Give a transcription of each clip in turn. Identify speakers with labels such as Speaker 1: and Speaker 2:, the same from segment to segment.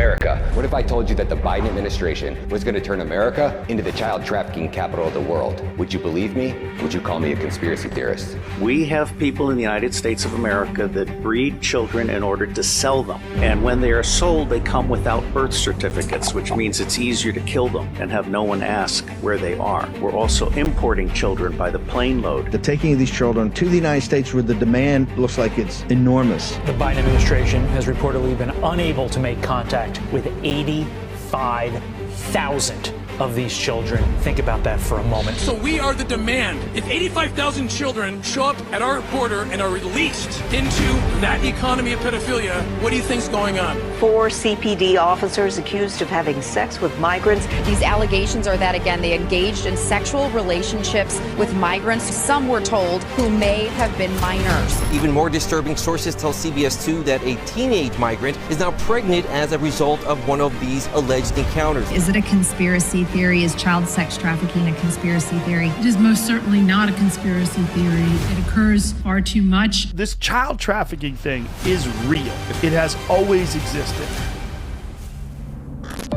Speaker 1: America, what if I told you that the Biden administration was going to turn America into the child trafficking capital of the world? Would you believe me? Would you call me a conspiracy theorist?
Speaker 2: We have people in the United States of America that breed children in order to sell them. And when they are sold, they come without birth certificates, which means it's easier to kill them and have no one ask where they are. We're also importing children by the plane load.
Speaker 3: The taking of these children to the United States where the demand looks like it's enormous.
Speaker 4: The Biden administration has reportedly been unable to make contact with 85,000 of these children. Think about that for a moment.
Speaker 5: So we are the demand. If 85,000 children show up at our border and are released into that economy of pedophilia, what do you think's going on?
Speaker 6: 4 CPD officers accused of having sex with migrants.
Speaker 7: These allegations are that, again, they engaged in sexual relationships with migrants, some were told, who may have been minors.
Speaker 8: Even more disturbing, sources tell CBS 2 that a teenage migrant is now pregnant as a result of one of these alleged encounters.
Speaker 9: Is it a conspiracy theory? Is child sex trafficking a conspiracy theory?
Speaker 10: It is most certainly not a conspiracy theory. It occurs far too much.
Speaker 11: This child trafficking thing is real. It has always existed.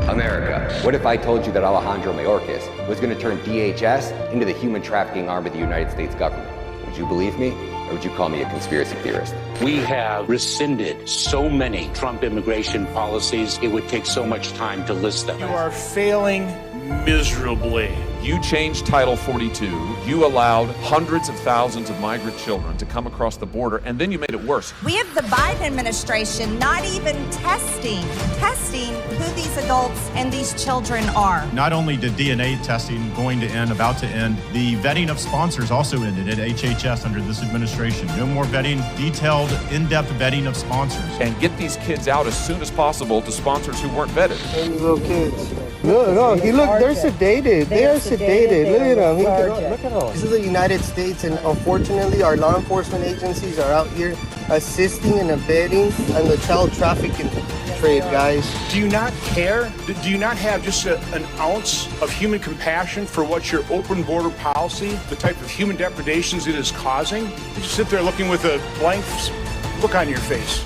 Speaker 1: America, what if I told you that Alejandro Mayorkas was going to turn DHS into the human trafficking arm of the United States government? Would you believe me? Or would you call me a conspiracy theorist?
Speaker 12: We have rescinded so many Trump immigration policies, it would take so much time to list them.
Speaker 11: You are failing miserably.
Speaker 13: You changed Title 42. You allowed hundreds of thousands of migrant children to come across the border, and then you made it worse.
Speaker 14: We have the Biden administration not even testing who these adults and these children are.
Speaker 15: Not only did DNA testing about to end, the vetting of sponsors also ended at HHS under this administration. No more vetting, detailed, in-depth vetting of sponsors.
Speaker 13: And get these kids out as soon as possible to sponsors who weren't vetted.
Speaker 16: These little kids. No, they're sedated. They are sedated. Look at them. Look at them. This is the United States, and unfortunately, our law enforcement agencies are out here assisting and abetting in the child trafficking trade, guys.
Speaker 11: Do you not care? Do you not have just an ounce of human compassion for what your open border policy, the type of human depredations it is causing? You just sit there looking with a blank look on your face.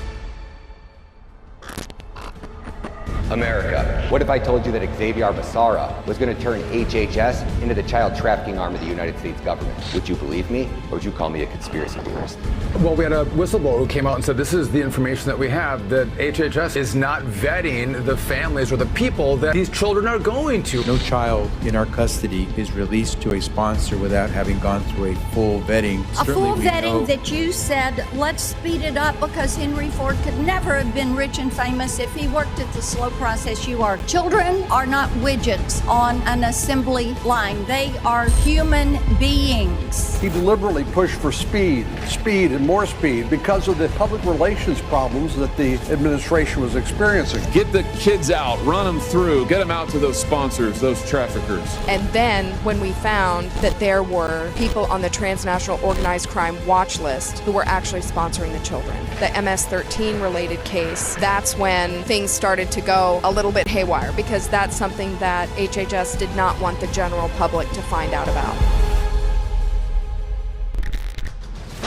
Speaker 1: America, what if I told you that Xavier Becerra was going to turn HHS into the child trafficking arm of the United States government? Would you believe me, or would you call me a conspiracy theorist?
Speaker 17: Well, we had a whistleblower who came out and said this is the information that we have, that HHS is not vetting the families or the people that these children are going to.
Speaker 18: No child in our custody is released to a sponsor without having gone through a full vetting.
Speaker 19: A full vetting that you said, let's speed it up because Henry Ford could never have been rich and famous if he worked at the slow process you are. Children are not widgets on an assembly line. They are human beings.
Speaker 20: He deliberately pushed for speed, and more speed because of the public relations problems that the administration was experiencing.
Speaker 13: Get the kids out, run them through, get them out to those sponsors, those traffickers.
Speaker 7: And then when we found that there were people on the transnational organized crime watch list who were actually sponsoring the children, the MS-13 related case, that's when things started to go a little bit haywire, because that's something that HHS did not want the general public to find out about.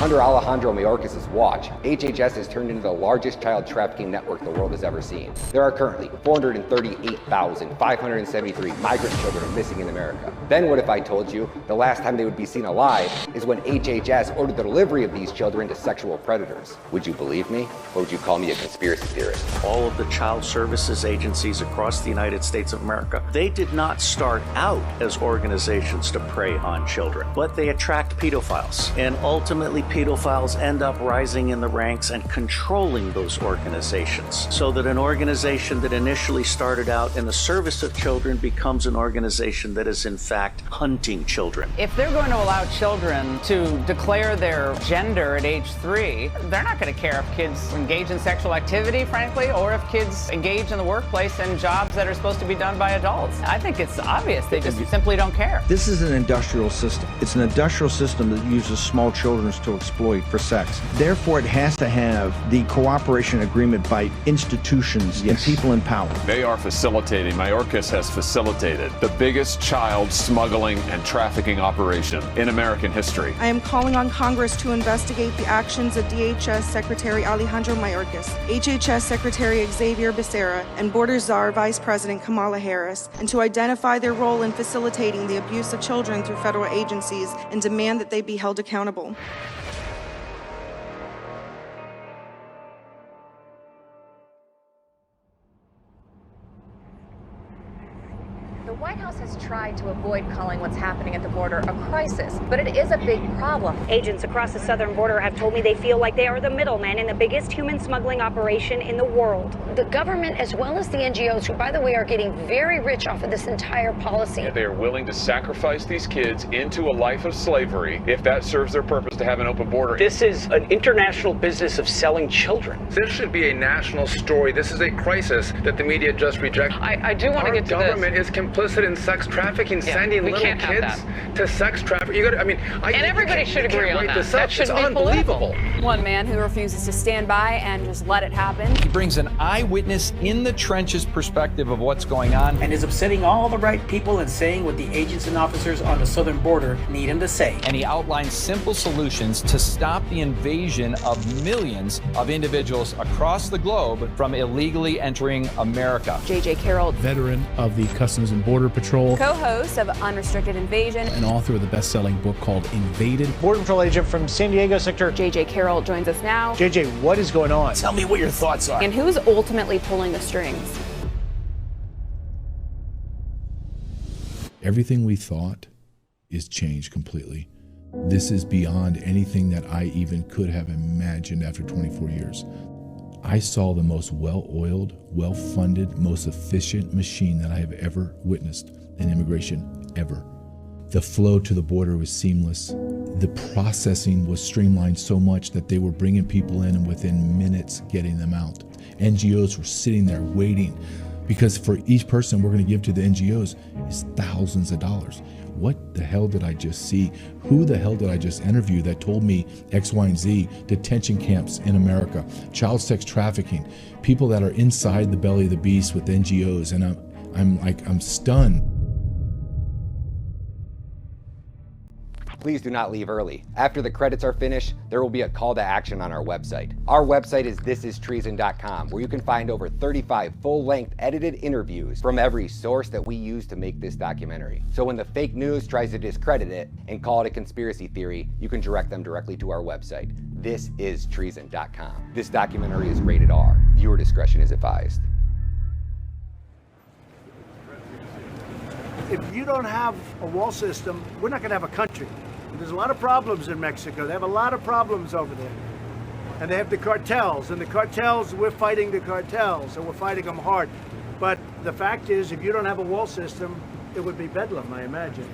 Speaker 1: Under Alejandro Mayorkas' watch, HHS has turned into the largest child trafficking network the world has ever seen. There are currently 438,573 migrant children missing in America. Then what if I told you the last time they would be seen alive is when HHS ordered the delivery of these children to sexual predators? Would you believe me, or would you call me a conspiracy theorist?
Speaker 2: All of the child services agencies across the United States of America, they did not start out as organizations to prey on children, but they attract pedophiles. And ultimately, pedophiles end up rising in the ranks and controlling those organizations, so that an organization that initially started out in the service of children becomes an organization that is in fact hunting children. If they're going to allow children to declare their gender at age 3, they're not going to care if kids engage in sexual activity, frankly, or if kids engage in the workplace in jobs that are supposed to be done by adults. I think it's obvious. They just simply don't care.
Speaker 3: This is an industrial system. It's an industrial system that uses small children to exploit for sex. Therefore, it has to have the cooperation agreement by institutions and people in power.
Speaker 13: They are facilitating, Mayorkas has facilitated the biggest child smuggling and trafficking operation in American history.
Speaker 21: I am calling on Congress to investigate the actions of DHS Secretary Alejandro Mayorkas, HHS Secretary Xavier Becerra, and Border Czar Vice President Kamala Harris, and to identify their role in facilitating the abuse of children through federal agencies and demand that they be held accountable.
Speaker 22: The White House has tried to avoid calling what's happening at the border a crisis, but it is a big problem.
Speaker 23: Agents across the southern border have told me they feel like they are the middlemen in the biggest human smuggling operation in the world.
Speaker 22: The government, as well as the NGOs, who, by the way, are getting very rich off of this entire policy.
Speaker 13: They are willing to sacrifice these kids into a life of slavery if that serves their purpose to have an open border.
Speaker 24: This is an international business of selling children.
Speaker 17: This should be a national story. This is a crisis that the media just rejects.
Speaker 22: I do want to get to this.
Speaker 17: Our government is complicit in sex trafficking, sending little kids to sex trafficking. You got to, I mean,
Speaker 22: and everybody should agree on that.
Speaker 17: That should be unbelievable.
Speaker 25: One man who refuses to stand by and just let it happen.
Speaker 26: He brings an eyewitness in the trenches perspective of what's going on.
Speaker 27: And is upsetting all the right people and saying what the agents and officers on the southern border need him to say.
Speaker 26: And he outlines simple solutions to stop the invasion of millions of individuals across the globe from illegally entering America.
Speaker 25: J.J. Carroll,
Speaker 28: veteran of the Customs and Border Patrol,
Speaker 25: co-host of Unrestricted Invasion,
Speaker 28: and author of the best-selling book called Invaded.
Speaker 29: Border Patrol agent from San Diego sector,
Speaker 25: J.J. Carroll, joins us now.
Speaker 29: J.J., what is going on?
Speaker 27: Tell me what your thoughts are.
Speaker 25: And who's ultimately pulling the strings?
Speaker 28: Everything we thought is changed completely. This is beyond anything that I even could have imagined after 24 years. I saw the most well-oiled, well-funded, most efficient machine that I have ever witnessed in immigration, ever. The flow to the border was seamless. The processing was streamlined so much that they were bringing people in and within minutes getting them out. NGOs were sitting there waiting because for each person we're going to give to the NGOs is thousands of dollars. What the hell did I just see? Who the hell did I just interview that told me X, Y, and Z? Detention camps in America, child sex trafficking, people that are inside the belly of the beast with NGOs, and I'm stunned.
Speaker 1: Please do not leave early. After the credits are finished, there will be a call to action on our website. Our website is thisistreason.com, where you can find over 35 full-length edited interviews from every source that we use to make this documentary. So when the fake news tries to discredit it and call it a conspiracy theory, you can direct them directly to our website, thisistreason.com. This documentary is rated R. Viewer discretion is advised.
Speaker 30: If you don't have a wall system, we're not going to have a country. There's a lot of problems in Mexico. They have a lot of problems over there. And they have the cartels. And the cartels, we're fighting the cartels, and we're fighting them hard. But the fact is, if you don't have a wall system, it would be bedlam, I imagine.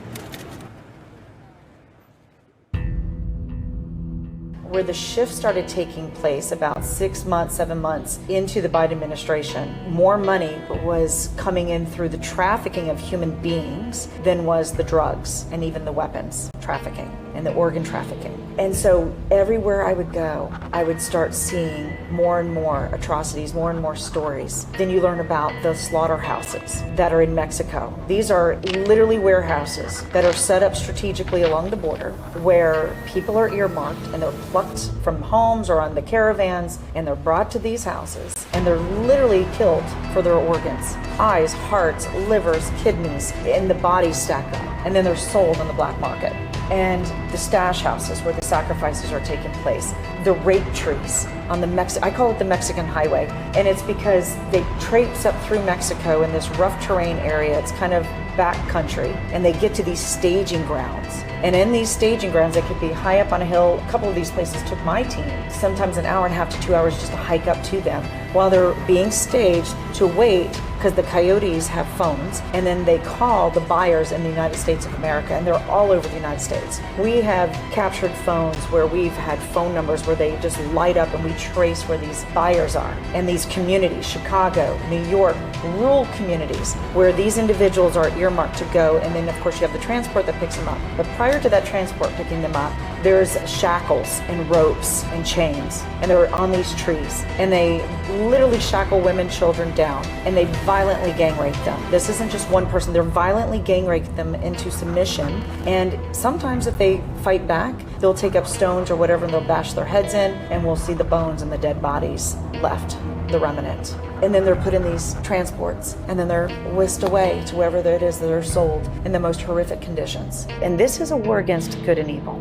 Speaker 31: Where the shift started taking place about 6 months, 7 months into the Biden administration, more money was coming in through the trafficking of human beings than was the drugs and even the weapons trafficking and the organ trafficking. And so everywhere I would go, I would start seeing more and more atrocities, more and more stories. Then you learn about the slaughterhouses that are in Mexico. These are literally warehouses that are set up strategically along the border where people are earmarked and they're plucked from homes or on the caravans, and they're brought to these houses, and they're literally killed for their organs. Eyes, hearts, livers, kidneys, and the bodies stack up. And then they're sold on the black market. And the stash houses where the sacrifices are taking place. The rape trees on the I call it the Mexican highway. And it's because they traipse up through Mexico in this rough terrain area. It's kind of back country. And they get to these staging grounds. And in these staging grounds, they could be high up on a hill. A couple of these places took my team sometimes an hour and a half to 2 hours just to hike up to them while they're being staged to wait, because the coyotes have phones, and then they call the buyers in the United States of America, and they're all over the United States. We have captured phones where we've had phone numbers where they just light up and we trace where these buyers are. And these communities, Chicago, New York, rural communities where these individuals are earmarked to go, and then of course you have the transport that picks them up. But prior prior to that transport picking them up, there's shackles and ropes and chains, and they're on these trees, and they literally shackle women, children down, and they violently gang rape them. This isn't just one person, they're violently gang rape them into submission, and sometimes if they fight back, they'll take up stones or whatever and they'll bash their heads in, and we'll see the bones and the dead bodies left, the remnant. And then they're put in these transports, and then they're whisked away to wherever it is that they're sold in the most horrific conditions. And this is a war against good and evil.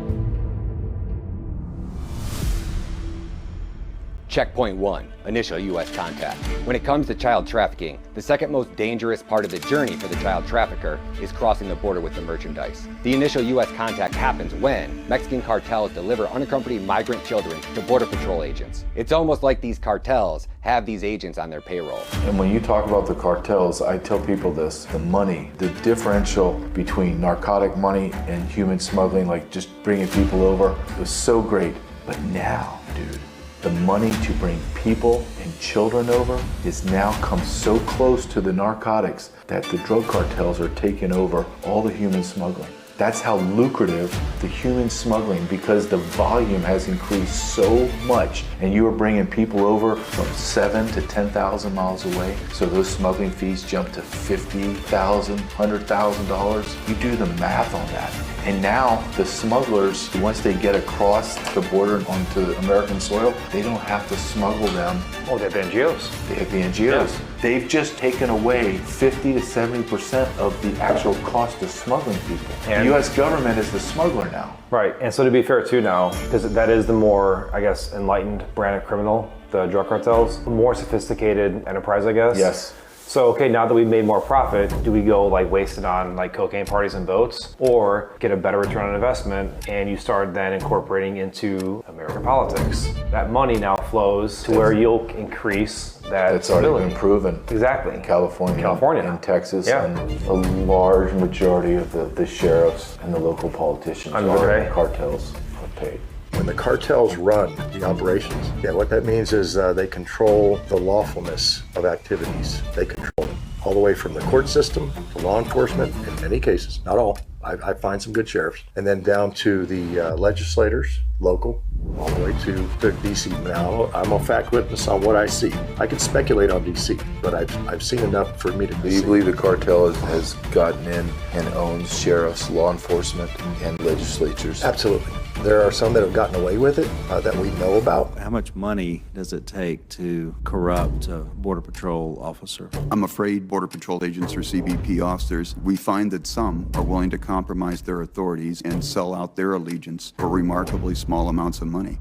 Speaker 1: Checkpoint 1, initial U.S. contact. When it comes to child trafficking, the second most dangerous part of the journey for the child trafficker is crossing the border with the merchandise. The initial U.S. contact happens when Mexican cartels deliver unaccompanied migrant children to Border Patrol agents. It's almost like these cartels have these agents on their payroll.
Speaker 4: And when you talk about the cartels, I tell people this, the money, the differential between narcotic money and human smuggling, like just bringing people over, was so great. But now, dude, the money to bring people and children over is now come so close to the narcotics that the drug cartels are taking over all the human smuggling. That's how lucrative the human smuggling, because the volume has increased so much, and you are bringing people over from 7 to 10,000 miles away. So those smuggling fees jump to $50,000, $100,000. You do the math on that. And now the smugglers, once they get across the border onto American soil, they don't have to smuggle them.
Speaker 29: Oh, they have NGOs.
Speaker 4: They have the NGOs. Yeah. They've just taken away 50 to 70% of the actual cost of smuggling people. And the U.S. government is the smuggler now.
Speaker 29: Right, and so to be fair too now, because that is the more, I guess, enlightened brand of criminal, the drug cartels, more sophisticated enterprise, I guess.
Speaker 4: Yes.
Speaker 29: So, okay, now that we've made more profit, do we go like waste it on like cocaine parties and boats, or get a better return on investment and you start then incorporating into American politics? That money now flows to where you'll increase that
Speaker 4: That's
Speaker 29: stability.
Speaker 4: already been proven.
Speaker 29: Exactly.
Speaker 4: In California. In Texas,
Speaker 29: yeah.
Speaker 4: And a large majority of the sheriffs and the local politicians are in the cartels are paid.
Speaker 5: When the cartels run the operations, what that means is they control the lawfulness of activities. They control it all the way from the court system to law enforcement, in many cases, not all. I find some good sheriffs. And then down to the legislators, local, all the way to D.C. Now, I'm a fact witness on what I see. I can speculate on D.C., but I've seen enough for me to
Speaker 4: Do you believe the cartel has gotten in and owns sheriffs, law enforcement, and legislatures?
Speaker 5: Absolutely. There are some that have gotten away with it that we know about.
Speaker 6: How much money does it take to corrupt a Border Patrol officer?
Speaker 8: I'm afraid Border Patrol agents or CBP officers, we find that some are willing to compromise their authorities and sell out their allegiance for remarkably small amounts of money.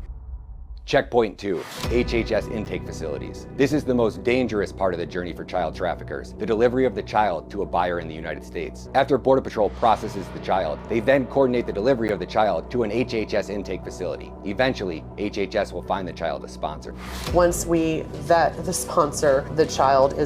Speaker 1: Checkpoint 2, HHS intake facilities. This is the most dangerous part of the journey for child traffickers, the delivery of the child to a buyer in the United States. After Border Patrol processes the child, they then coordinate the delivery of the child to an HHS intake facility. Eventually, HHS will find the child a sponsor.
Speaker 9: Once we vet the sponsor, the child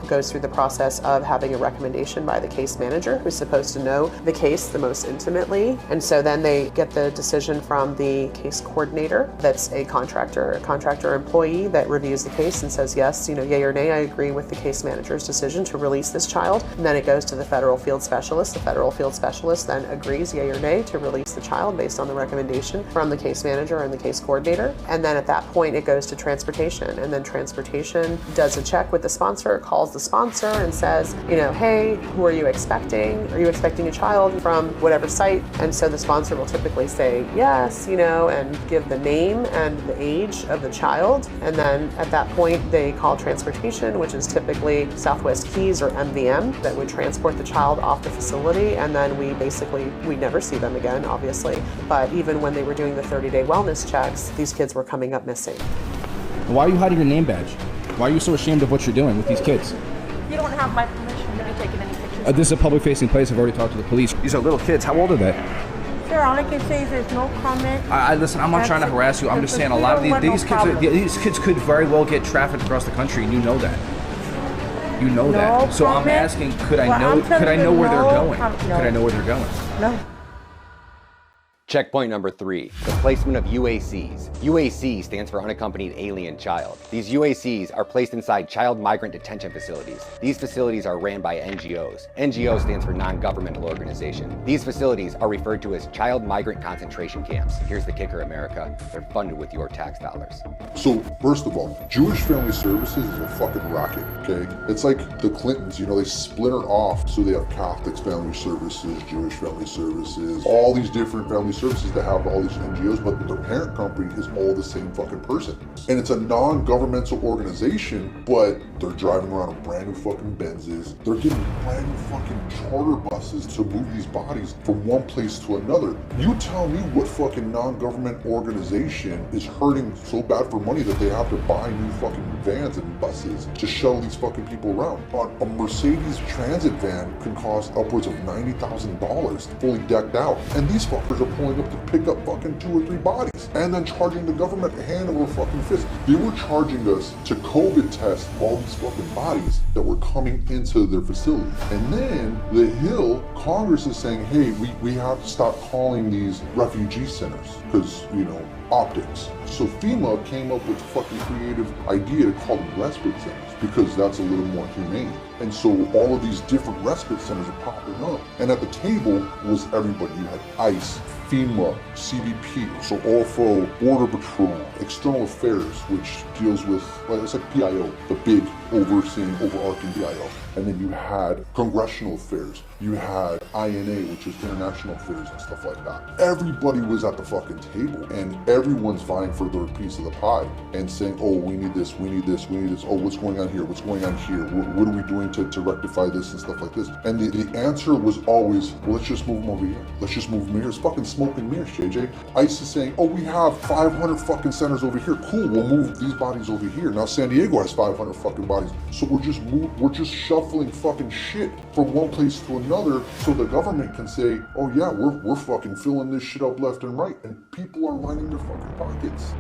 Speaker 9: goes through the process of having a recommendation by the case manager, who's supposed to know the case the most intimately. And so then they get the decision from the case coordinator, that's a contractor employee that reviews the case and says, yes, yay or nay, I agree with the case manager's decision to release this child. And then it goes to the federal field specialist. The federal field specialist then agrees, yay or nay, to release the child based on the recommendation from the case manager and the case coordinator. And then at that point, it goes to transportation. And then transportation does a check with the sponsor, calls the sponsor and says, hey, who are you expecting? Are you expecting a child from whatever site? And so the sponsor will typically say yes, and give the name and the age of the child, and then at that point they call transportation, which is typically Southwest Keys or MVM, that would transport the child off the facility, and then we never see them again, obviously. But even when they were doing the 30-day wellness checks, these kids were coming up missing.
Speaker 10: Why are you hiding your name badge? Why are you so ashamed of what you're doing with these kids?
Speaker 11: You don't have my permission to be taking any pictures.
Speaker 10: This is a public-facing place. I've already talked to the police. These are little kids. How old are they?
Speaker 11: Sir, all I can say is there's no comment.
Speaker 10: Listen, I'm not trying to harass you. I'm just saying a lot of these kids could very well get trafficked across the country, and you know that. You know that. So I'm asking, could I know where they're going? Could I know where they're going?
Speaker 11: No.
Speaker 1: Checkpoint number 3, the placement of UACs. UAC stands for Unaccompanied Alien Child. These UACs are placed inside child migrant detention facilities. These facilities are ran by NGOs. NGO stands for non-governmental organization. These facilities are referred to as child migrant concentration camps. Here's the kicker, America. They're funded with your tax dollars.
Speaker 2: So, first of all, Jewish Family Services is a fucking racket, okay? It's like the Clintons, you know, they splinter off. So they have Catholic Family Services, Jewish Family Services, all these different family services that have all these NGOs, but their parent company is all the same fucking person. And it's a non-governmental organization, but they're driving around in brand new fucking Benzes. They're getting brand new fucking charter buses to move these bodies from one place to another. You tell me what fucking non-government organization is hurting so bad for money that they have to buy new fucking vans and buses to shuttle these fucking people around. A Mercedes Transit van can cost upwards of $90,000 fully decked out. And these fuckers are pulling up to pick up fucking 2 or 3 bodies and then charging the government hand over fucking fist. They were charging us to COVID test all these fucking bodies that were coming into their facility. And then the Hill, Congress is saying, hey, we have to stop calling these refugee centers because, you know, optics. So FEMA came up with a fucking creative idea to call them respite centers because that's a little more humane. And so all of these different respite centers are popping up. And at the table was everybody. You had ICE, FEMA, CBP, so OFO, Border Patrol, External Affairs, which deals with, well, it's like PIO, the big overarching PIO. And then you had Congressional Affairs, you had INA, which is International Affairs and stuff like that. Everybody was at the fucking table and everyone's vying for their piece of the pie and saying, oh, we need this, we need this, we need this. Oh, what's going on here? What's going on here? What are we doing to rectify this and stuff like this? And the answer was always, well, let's just move them over here. Let's just move them here. It's fucking smoke and mirrors, JJ. ICE is saying, oh, we have 500 fucking centers over here. Cool, we'll move these bodies over here. Now San Diego has 500 fucking bodies. So we're just shuffling fucking shit from one place to another so the government can say, oh yeah, we're fucking filling this shit up left and right. And people are lining their fucking pockets.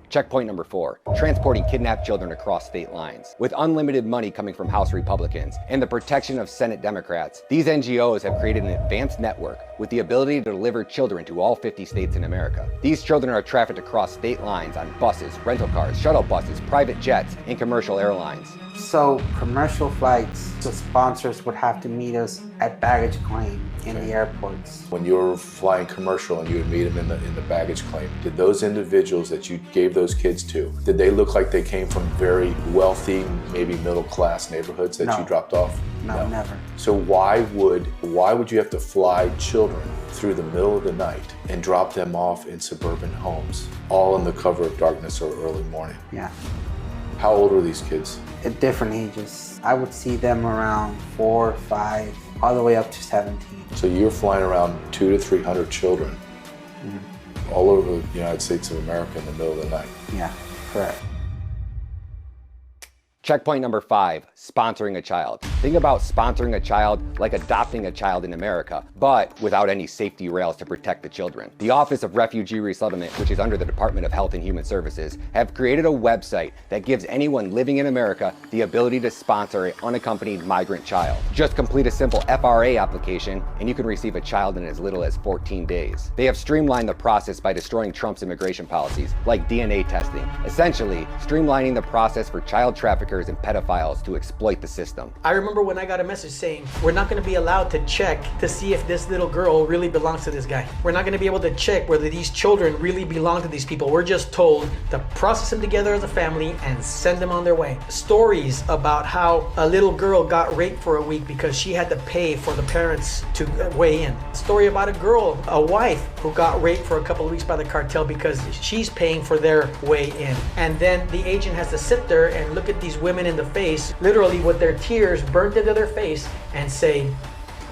Speaker 1: Checkpoint number 4, transporting kidnapped children across state lines. With unlimited money coming from House Republicans and the protection of Senate Democrats, these NGOs have created an advanced network with the ability to deliver children to all 50 states in America. These children are trafficked across state lines on buses, rental cars, shuttle buses, private jets, and commercial airlines.
Speaker 3: So commercial flights, the sponsors would have to meet us at baggage claim in the airports.
Speaker 4: When you were flying commercial and you would meet them in the baggage claim, did those individuals that you gave those kids to, did they look like they came from very wealthy, maybe middle class neighborhoods that you dropped off?
Speaker 3: No, never.
Speaker 4: So why would you have to fly children through the middle of the night and drop them off in suburban homes, all in the cover of darkness or early morning?
Speaker 3: Yeah.
Speaker 4: How old were these kids?
Speaker 3: At different ages. I would see them around 4, 5, all the way up to 17.
Speaker 4: So you're flying around 200 to 300 children all over the United States of America in the middle of the night.
Speaker 3: Yeah, correct.
Speaker 1: Checkpoint number 5, sponsoring a child. Think about sponsoring a child like adopting a child in America, but without any safety rails to protect the children. The Office of Refugee Resettlement, which is under the Department of Health and Human Services, have created a website that gives anyone living in America the ability to sponsor an unaccompanied migrant child. Just complete a simple FRA application and you can receive a child in as little as 14 days. They have streamlined the process by destroying Trump's immigration policies, like DNA testing, essentially streamlining the process for child traffickers and pedophiles to exploit the system.
Speaker 27: I remember when I got a message saying, we're not going to be allowed to check to see if this little girl really belongs to this guy. We're not going to be able to check whether these children really belong to these people. We're just told to process them together as a family and send them on their way. Stories about how a little girl got raped for a week because she had to pay for the parents to weigh in. Story about a girl, a wife, who got raped for a couple of weeks by the cartel because she's paying for their way in. And then the agent has to sit there and look at these women in the face, literally with their tears burned into their face, and say,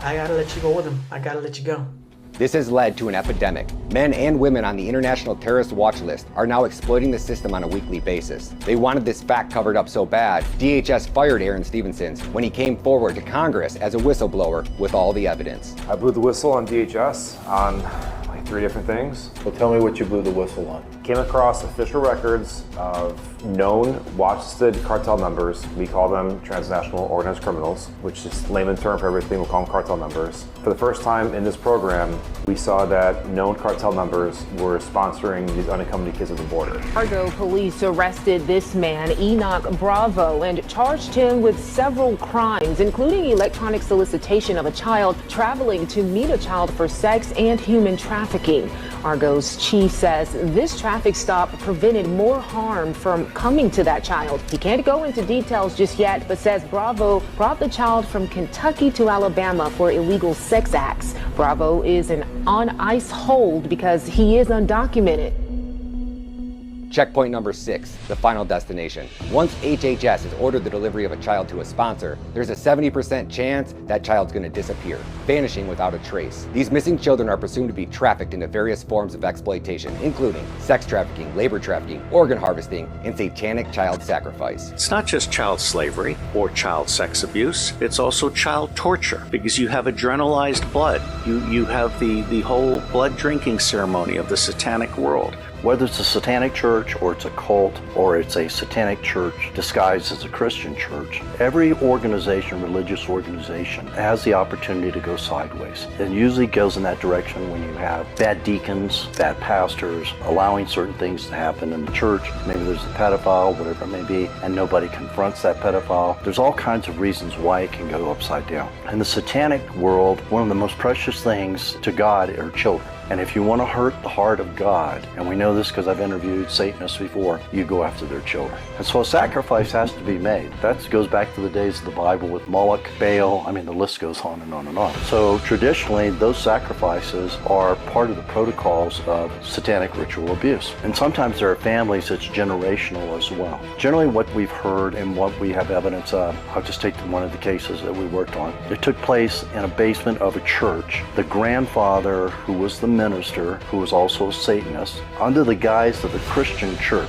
Speaker 27: I gotta let you go with him. I gotta let you go.
Speaker 1: This has led to an epidemic. Men and women on the International Terrorist Watch List are now exploiting the system on a weekly basis. They wanted this fact covered up so bad, DHS fired Aaron Stevenson when he came forward to Congress as a whistleblower with all the evidence.
Speaker 29: I blew the whistle on DHS on like 3 different things.
Speaker 4: Well, tell me what you blew the whistle on.
Speaker 29: Came across official records of known watch-listed cartel members. We call them transnational organized criminals, which is layman term for everything. We call them cartel members. For the first time in this program, we saw that known cartel members were sponsoring these unaccompanied kids at the border.
Speaker 7: Fargo police arrested this man, Enoch Bravo, and charged him with several crimes, including electronic solicitation of a child, traveling to meet a child for sex, and human trafficking. Argo's chief says this traffic stop prevented more harm from coming to that child. He can't go into details just yet, but says Bravo brought the child from Kentucky to Alabama for illegal sex acts. Bravo is on ICE hold because he is undocumented.
Speaker 1: Checkpoint number 6, the final destination. Once HHS has ordered the delivery of a child to a sponsor, there's a 70% chance that child's going to disappear, vanishing without a trace. These missing children are presumed to be trafficked into various forms of exploitation, including sex trafficking, labor trafficking, organ harvesting, and satanic child sacrifice.
Speaker 24: It's not just child slavery or child sex abuse, it's also child torture, because you have adrenalized blood. You have the whole blood drinking ceremony of the satanic world.
Speaker 12: Whether it's a satanic church or it's a cult or it's a satanic church disguised as a Christian church, every organization, religious organization, has the opportunity to go sideways. It usually goes in that direction when you have bad deacons, bad pastors, allowing certain things to happen in the church. Maybe there's a pedophile, whatever it may be, and nobody confronts that pedophile. There's all kinds of reasons why it can go upside down. In the satanic world, one of the most precious things to God are children. And if you want to hurt the heart of God, and we know this because I've interviewed Satanists before, you go after their children. And so a sacrifice has to be made. That goes back to the days of the Bible with Moloch, Baal, I mean the list goes on and on and on. So traditionally, those sacrifices are part of the protocols of satanic ritual abuse. And sometimes there are families that's generational as well. Generally what we've heard and what we have evidence of, I'll just take one of the cases that we worked on. It took place in a basement of a church. The grandfather, who was the minister, who was also a Satanist, under the guise of the Christian church,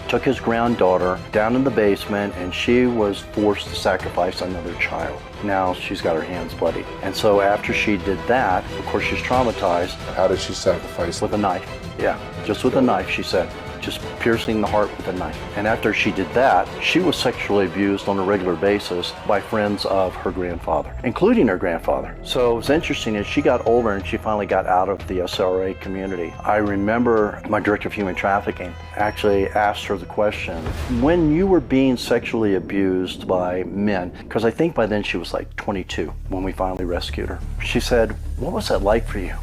Speaker 12: took his granddaughter down in the basement, and she was forced to sacrifice another child. Now she's got her hands bloody. And so after she did that, of course she's traumatized.
Speaker 2: How did she sacrifice?
Speaker 12: With a knife. Yeah, just with a knife, she said. Just piercing the heart with a knife. And after she did that, she was sexually abused on a regular basis by friends of her grandfather, including her grandfather. So what's interesting is she got older and she finally got out of the SRA community. I remember my director of human trafficking actually asked her the question, when you were being sexually abused by men, because I think by then she was like 22 when we finally rescued her. She said, what was that like for you?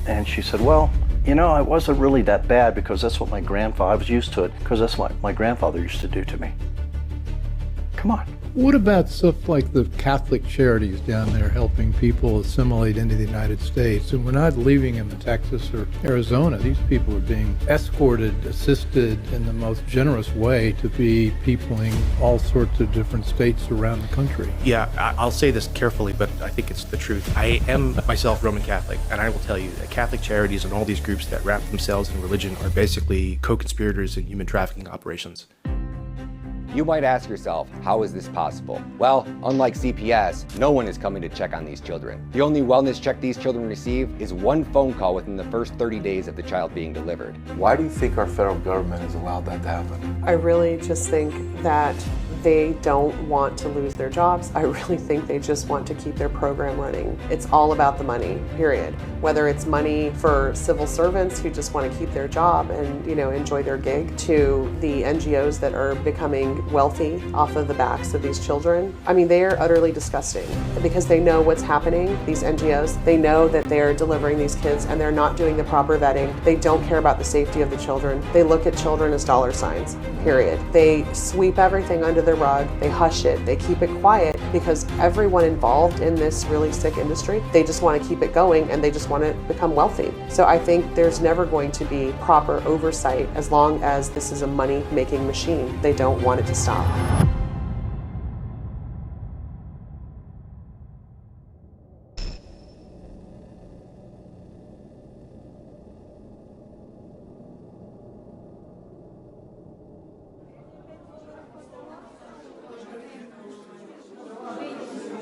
Speaker 12: And she said, well, you know, it wasn't really that bad because that's what my grandfather, I was used to it because that's what my grandfather used to do to me. Come on.
Speaker 13: What about stuff like the Catholic charities down there helping people assimilate into the United States? And we're not leaving them in Texas or Arizona. These people are being escorted, assisted in the most generous way to be peopling all sorts of different states around the country.
Speaker 14: Yeah, I'll say this carefully, but I think it's the truth. I am myself Roman Catholic, and I will tell you that Catholic charities and all these groups that wrap themselves in religion are basically co-conspirators in human trafficking operations.
Speaker 1: You might ask yourself, how is this possible? Well, unlike CPS, no one is coming to check on these children. The only wellness check these children receive is one phone call within the first 30 days of the child being delivered.
Speaker 4: Why do you think our federal government has allowed that to happen?
Speaker 9: I really just think that they don't want to lose their jobs. I really think they just want to keep their program running. It's all about the money, period. Whether it's money for civil servants who just want to keep their job and, you know, enjoy their gig, to the NGOs that are becoming wealthy off of the backs of these children. I mean, they are utterly disgusting because they know what's happening, these NGOs. They know that they're delivering these kids and they're not doing the proper vetting. They don't care about the safety of the children. They look at children as dollar signs, period. They sweep everything under the rug, they hush it, they keep it quiet because everyone involved in this really sick industry, they just want to keep it going and they just want to become wealthy. So I think there's never going to be proper oversight as long as this is a money-making machine. They don't want it to stop.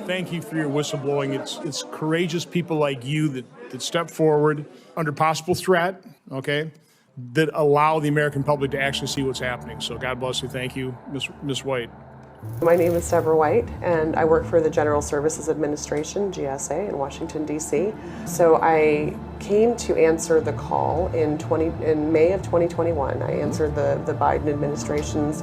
Speaker 15: Thank you for your whistleblowing. It's courageous people like you that that step forward under possible threat, okay, that allow the American public to actually see what's happening. So God bless you. Thank you, Ms. White.
Speaker 9: My name is Deborah White, and I work for the General Services Administration, GSA, in Washington, D.C. So I came to answer the call in May of 2021. I answered the Biden administration's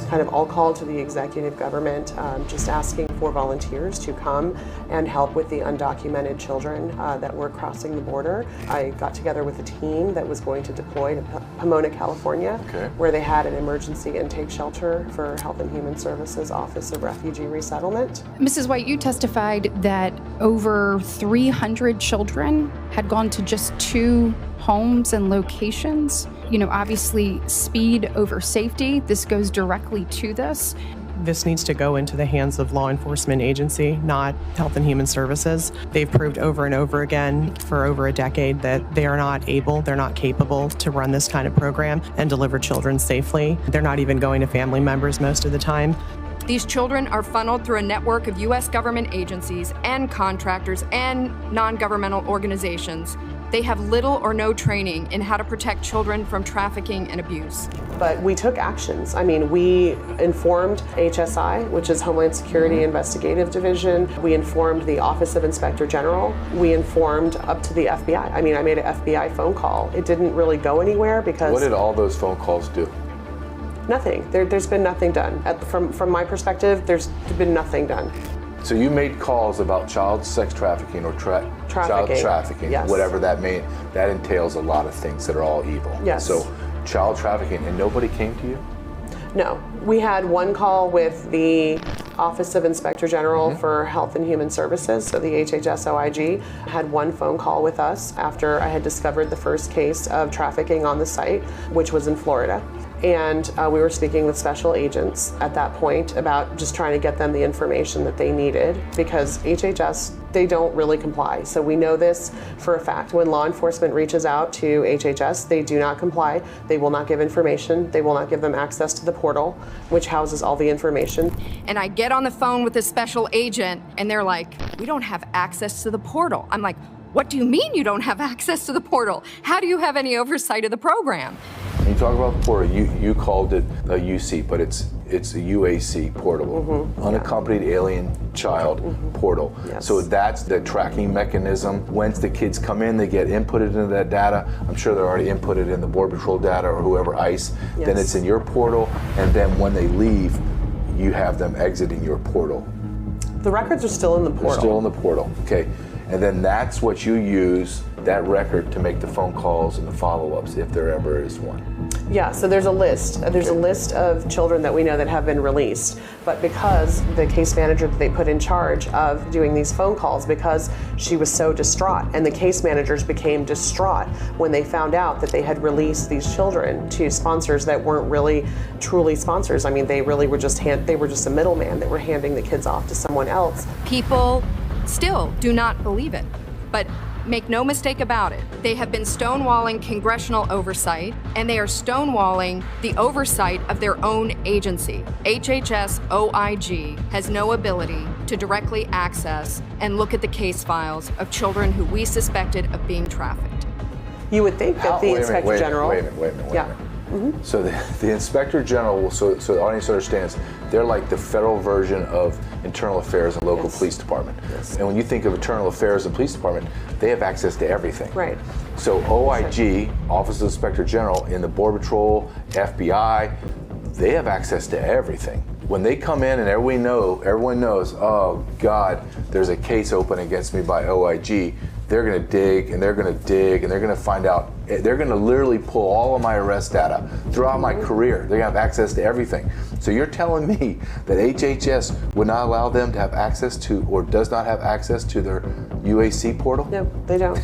Speaker 9: kind of all call to the executive government, just asking for volunteers to come and help with the undocumented children that were crossing the border. I got together with a team that was going to deploy to Pomona, California, where they had an emergency intake shelter for Health and Human Services Office of Refugee Resettlement.
Speaker 16: Mrs. White, you testified that over 300 children had gone to just 2 homes and locations. You know, obviously speed over safety. This goes directly to this.
Speaker 9: This needs to go into the hands of law enforcement agency, not Health and Human Services. They've proved over and over again for over a decade that they are not able, they're not capable to run this kind of program and deliver children safely. They're not even going to family members most of the time.
Speaker 17: These children are funneled through a network of U.S. government agencies and contractors and non-governmental organizations. They have little or no training in how to protect children from trafficking and abuse.
Speaker 9: But we took actions. I mean, we informed HSI, which is Homeland Security Investigative Division. We informed the Office of Inspector General. We informed up to the FBI. I mean, I made an FBI phone call. It didn't really go anywhere because...
Speaker 4: What did all those phone calls do?
Speaker 9: Nothing. There's been nothing done. From my perspective, there's been nothing done.
Speaker 4: So you made calls about child sex trafficking or child trafficking,
Speaker 9: yes.
Speaker 4: Whatever that means. That entails a lot of things that are all evil.
Speaker 9: Yes.
Speaker 4: So child trafficking, and nobody came to you?
Speaker 9: No. We had one call with the Office of Inspector General for Health and Human Services, so the HHS OIG, had one phone call with us after I had discovered the first case of trafficking on the site, which was in Florida. And we were speaking with special agents at that point about just trying to get them the information that they needed, because HHS, they don't really comply. So we know this for a fact. When law enforcement reaches out to HHS, they do not comply. They will not give information. They will not give them access to the portal, which houses all the information.
Speaker 17: And I get on the phone with a special agent and they're like, we don't have access to the portal. I'm like, what do you mean you don't have access to the portal? How do you have any oversight of the program?
Speaker 4: When you talk about the portal, you called it a UC, but it's a UAC portal, unaccompanied alien child portal.
Speaker 9: Yes.
Speaker 4: So that's the tracking mechanism. Once the kids come in, they get inputted into that data. I'm sure they're already inputted in the Border Patrol data or whoever, ICE.
Speaker 9: Yes.
Speaker 4: Then it's in your portal, and then when they leave, you have them exiting your portal.
Speaker 9: The records are still in the portal.
Speaker 4: They're still in the portal, okay. And then that's what you use, that record, to make the phone calls and the follow-ups, if there ever is one.
Speaker 9: Yeah, so there's a list. There's a list of children that we know that have been released. But because the case manager that they put in charge of doing these phone calls, because she was so distraught, and the case managers became distraught when they found out that they had released these children to sponsors that weren't really truly sponsors. I mean, they really were just they were just a middleman that were handing the kids off to someone else.
Speaker 17: People still do not believe it, but make no mistake about it. They have been stonewalling congressional oversight, and they are stonewalling the oversight of their own agency. HHS OIG has no ability to directly access and look at the case files of children who we suspected of being trafficked.
Speaker 9: You would think that the Inspector General...
Speaker 4: Wait a minute.
Speaker 9: Yeah.
Speaker 4: So the Inspector General, so the audience understands, they're like the federal version of Internal Affairs and local police department.
Speaker 9: Yes.
Speaker 4: And when you think of Internal Affairs and police department, they have access to everything.
Speaker 9: Right.
Speaker 4: So OIG, Office of Inspector General, in the Border Patrol, FBI, they have access to everything. When they come in and everyone knows, oh God, there's a case open against me by OIG, they're gonna dig and they're gonna dig and they're gonna find out, they're gonna literally pull all of my arrest data throughout my career. They're gonna have access to everything. So you're telling me that HHS would not allow them to have access to, or does not have access to, their UAC portal?
Speaker 9: No, they don't.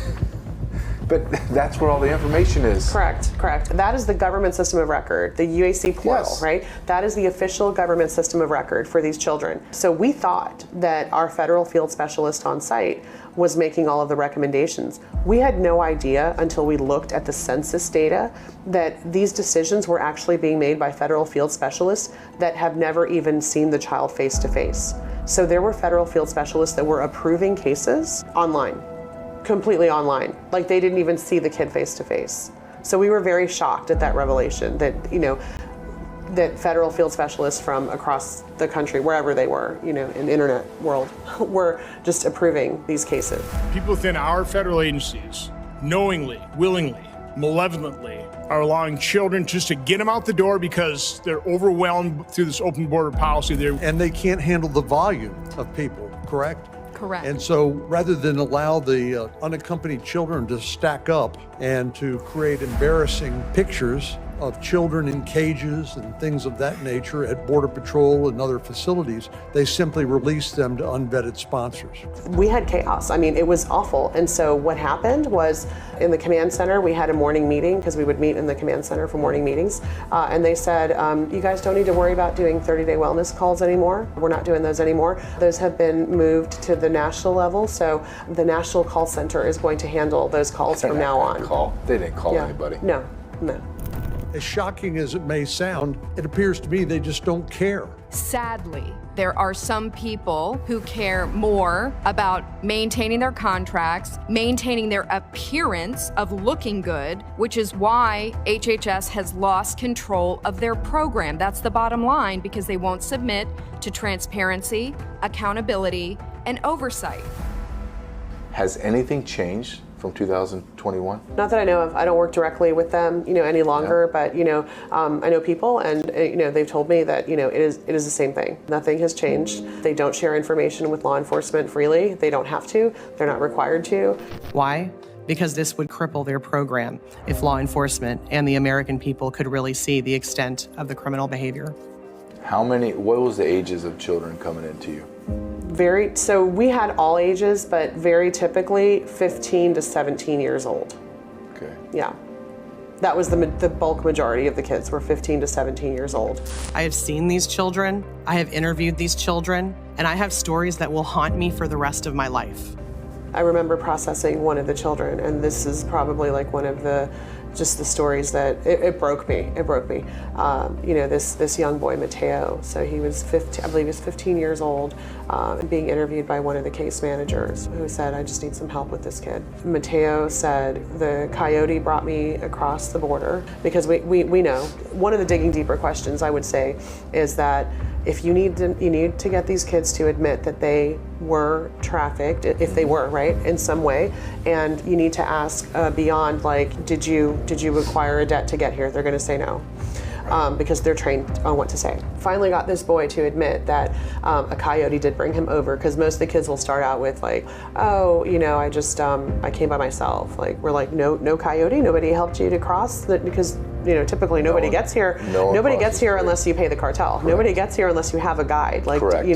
Speaker 4: But that's where all the information is.
Speaker 9: Correct. That is the government system of record, the UAC portal,
Speaker 4: Yes.
Speaker 9: right? That is the official government system of record for these children. So we thought that our federal field specialist on site was making all of the recommendations. We had no idea until we looked at the census data that these decisions were actually being made by federal field specialists that have never even seen the child face to face. So there were federal field specialists that were approving cases online, completely online. Like they didn't even see the kid face to face. So we were very shocked at that revelation that, that federal field specialists from across the country, wherever they were, in the internet world, were just approving these cases.
Speaker 15: People within our federal agencies, knowingly, willingly, malevolently, are allowing children just to get them out the door because they're overwhelmed through this open border policy.
Speaker 18: And they can't handle the volume of people, correct?
Speaker 17: Correct.
Speaker 18: And so rather than allow the unaccompanied children to stack up and to create embarrassing pictures of children in cages and things of that nature at Border Patrol and other facilities, they simply released them to unvetted sponsors.
Speaker 9: We had chaos. I mean, it was awful. And so what happened was in the command center, we had a morning meeting because we would meet in the command center for morning meetings. And they said, you guys don't need to worry about doing 30-day wellness calls anymore. We're not doing those anymore. Those have been moved to the national level. So the national call center is going to handle those calls from now on.
Speaker 4: They didn't call anybody.
Speaker 9: No.
Speaker 18: As shocking as it may sound, it appears to me they just don't care.
Speaker 17: Sadly, there are some people who care more about maintaining their contracts, maintaining their appearance of looking good, which is why HHS has lost control of their program. That's the bottom line, because they won't submit to transparency, accountability, and oversight.
Speaker 4: Has anything changed from 2021?
Speaker 9: Not that I know of. I don't work directly with them, any longer. But I know people, and they've told me that it is the same thing. Nothing has changed. They don't share information with law enforcement freely. They don't have to. They're not required to.
Speaker 19: Why? Because this would cripple their program if law enforcement and the American people could really see the extent of the criminal behavior.
Speaker 4: What was the ages of children coming into you?
Speaker 9: So we had all ages, but very typically 15 to 17 years old.
Speaker 4: Okay.
Speaker 9: Yeah. That was the bulk majority of the kids were 15 to 17 years old.
Speaker 19: I have seen these children, I have interviewed these children, and I have stories that will haunt me for the rest of my life.
Speaker 9: I remember processing one of the children, and this is probably like one of the stories that it broke me. It broke me. This young boy, Mateo. So he was 15, I believe he was 15 years old, being interviewed by one of the case managers who said, I just need some help with this kid. Mateo said, the coyote brought me across the border, because we know, one of the digging deeper questions I would say is that if you need to get these kids to admit that they were trafficked, if they were, right, in some way, and you need to ask beyond, like, did you acquire a debt to get here? They're going to say no. Because they're trained on what to say. Finally got this boy to admit that a coyote did bring him over, because most of the kids will start out with like, oh, I came by myself. Like, we're like, no coyote, nobody helped you to cross, because typically nobody gets here. Nobody gets here unless you pay the cartel. Correct. Nobody gets here unless you have a guide. Like, correct.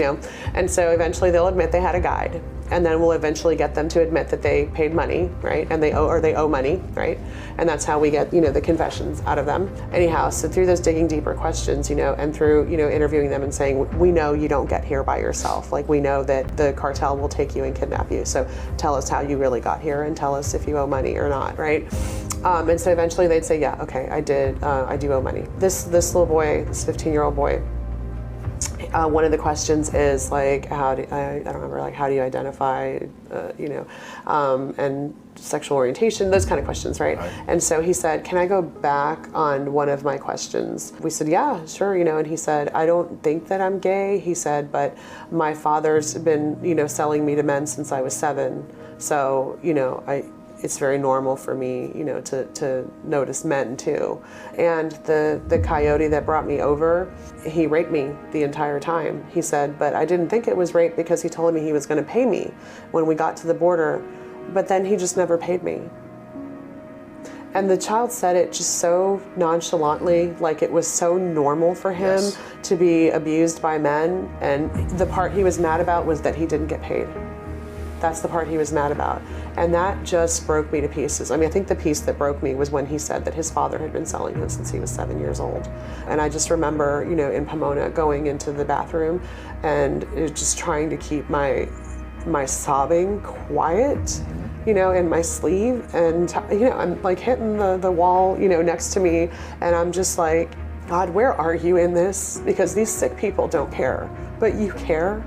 Speaker 9: And so eventually they'll admit they had a guide. And then we'll eventually get them to admit that they paid money, right? And they owe money, right? And that's how we get, the confessions out of them. Anyhow, so through those digging deeper questions, and through, interviewing them and saying, we know you don't get here by yourself. Like, we know that the cartel will take you and kidnap you. So tell us how you really got here, and tell us if you owe money or not, right? And so eventually they'd say, yeah, okay, I do owe money. This little boy, this 15-year-old boy, one of the questions is like, I don't remember, like, how do you identify, and sexual orientation, those kind of questions, right? And so he said, can I go back on one of my questions? We said, yeah, sure, and he said, I don't think that I'm gay. He said, but my father's been, selling me to men since I was 7. So, it's very normal for me, to notice men too. And the coyote that brought me over, he raped me the entire time. He said, but I didn't think it was rape because he told me he was going to pay me when we got to the border, but then he just never paid me. And the child said it just so nonchalantly, like it was so normal for him to be abused by men. And the part he was mad about was that he didn't get paid. That's the part he was mad about. And that just broke me to pieces. I mean, I think the piece that broke me was when he said that his father had been selling him since he was 7 years old. And I just remember, in Pomona going into the bathroom and just trying to keep my sobbing quiet, in my sleeve. And, I'm like hitting the wall, next to me. And I'm just like, God, where are you in this? Because these sick people don't care, but you care.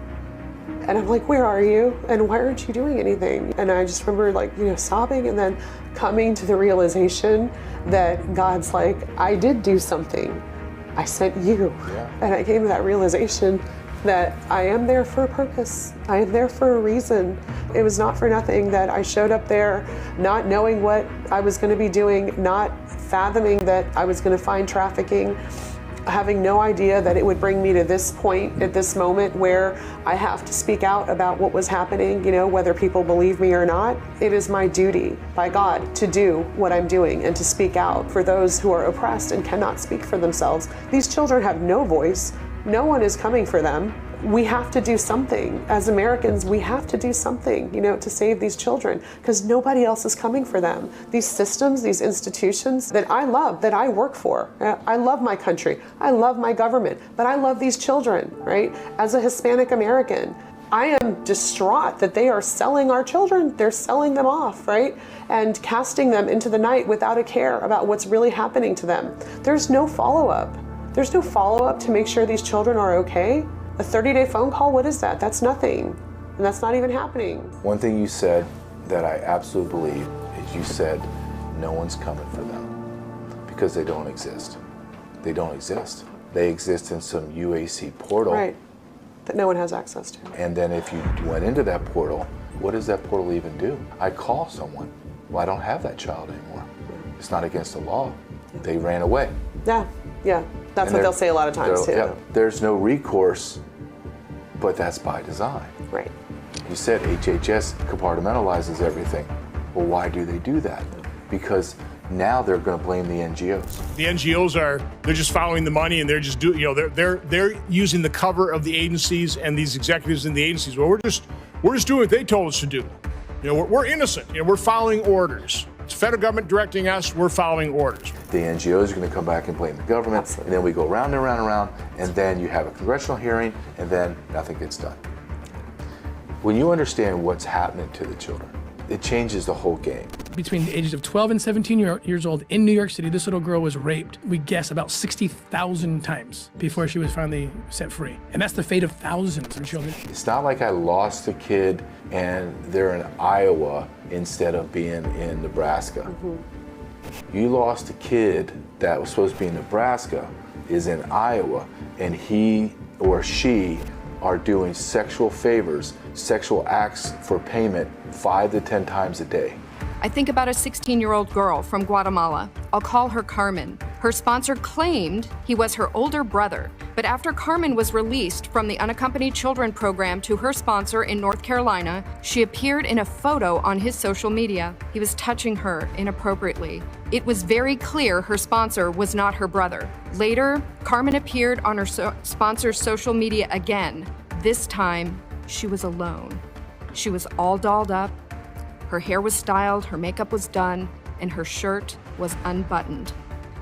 Speaker 9: And I'm like, where are you? And why aren't you doing anything? And I just remember like, sobbing and then coming to the realization that God's like, I did do something. I sent you. And I came to that realization that I am there for a purpose. I am there for a reason. It was not for nothing that I showed up there not knowing what I was going to be doing, not fathoming that I was going to find trafficking, having no idea that it would bring me to this point at this moment where I have to speak out about what was happening, whether people believe me or not. It is my duty by God to do what I'm doing and to speak out for those who are oppressed and cannot speak for themselves. These children have no voice. No one is coming for them. We have to do something. As Americans, we have to do something, to save these children because nobody else is coming for them. These systems, these institutions that I love, that I work for. I love my country. I love my government, but I love these children, right? As a Hispanic American, I am distraught that they are selling our children. They're selling them off, right? And casting them into the night without a care about what's really happening to them. There's no follow-up. There's no follow-up to make sure these children are okay. A 30-day phone call, what is that? That's nothing. And that's not even happening.
Speaker 4: One thing you said that I absolutely believe is you said no one's coming for them because they don't exist. They don't exist. They exist in some UAC portal.
Speaker 9: Right, that no one has access to.
Speaker 4: And then if you went into that portal, what does that portal even do? I call someone. Well, I don't have that child anymore. It's not against the law. They ran away.
Speaker 9: Yeah. That's what they'll say a lot of times too.
Speaker 4: Yeah, there's no recourse, but that's by design.
Speaker 9: Right.
Speaker 4: You said HHS compartmentalizes everything. Well, why do they do that? Because now they're going to blame the NGOs.
Speaker 15: The NGOs they're just following the money and they're just they're using the cover of the agencies and these executives in the agencies. Well, we're just doing what they told us to do. We're innocent. We're following orders. It's the federal government directing us, we're following orders.
Speaker 4: The NGOs are going to come back and blame the government, Absolutely. And then we go round and round and round, and then you have a congressional hearing, and then nothing gets done. When you understand what's happening to the children, it changes the whole game.
Speaker 5: Between the ages of 12 and 17 years old in New York City, this little girl was raped, we guess, about 60,000 times before she was finally set free. And that's the fate of thousands of children.
Speaker 4: It's not like I lost a kid and they're in Iowa instead of being in Nebraska. Mm-hmm. You lost a kid that was supposed to be in Nebraska, is in Iowa, and he or she are doing sexual favors, sexual acts for payment 5 to 10 times a day.
Speaker 17: I think about a 16-year-old girl from Guatemala. I'll call her Carmen. Her sponsor claimed he was her older brother, but after Carmen was released from the Unaccompanied Children program to her sponsor in North Carolina, she appeared in a photo on his social media. He was touching her inappropriately. It was very clear her sponsor was not her brother. Later, Carmen appeared on her sponsor's social media again. This time, she was alone. She was all dolled up. Her hair was styled, her makeup was done, and her shirt was unbuttoned.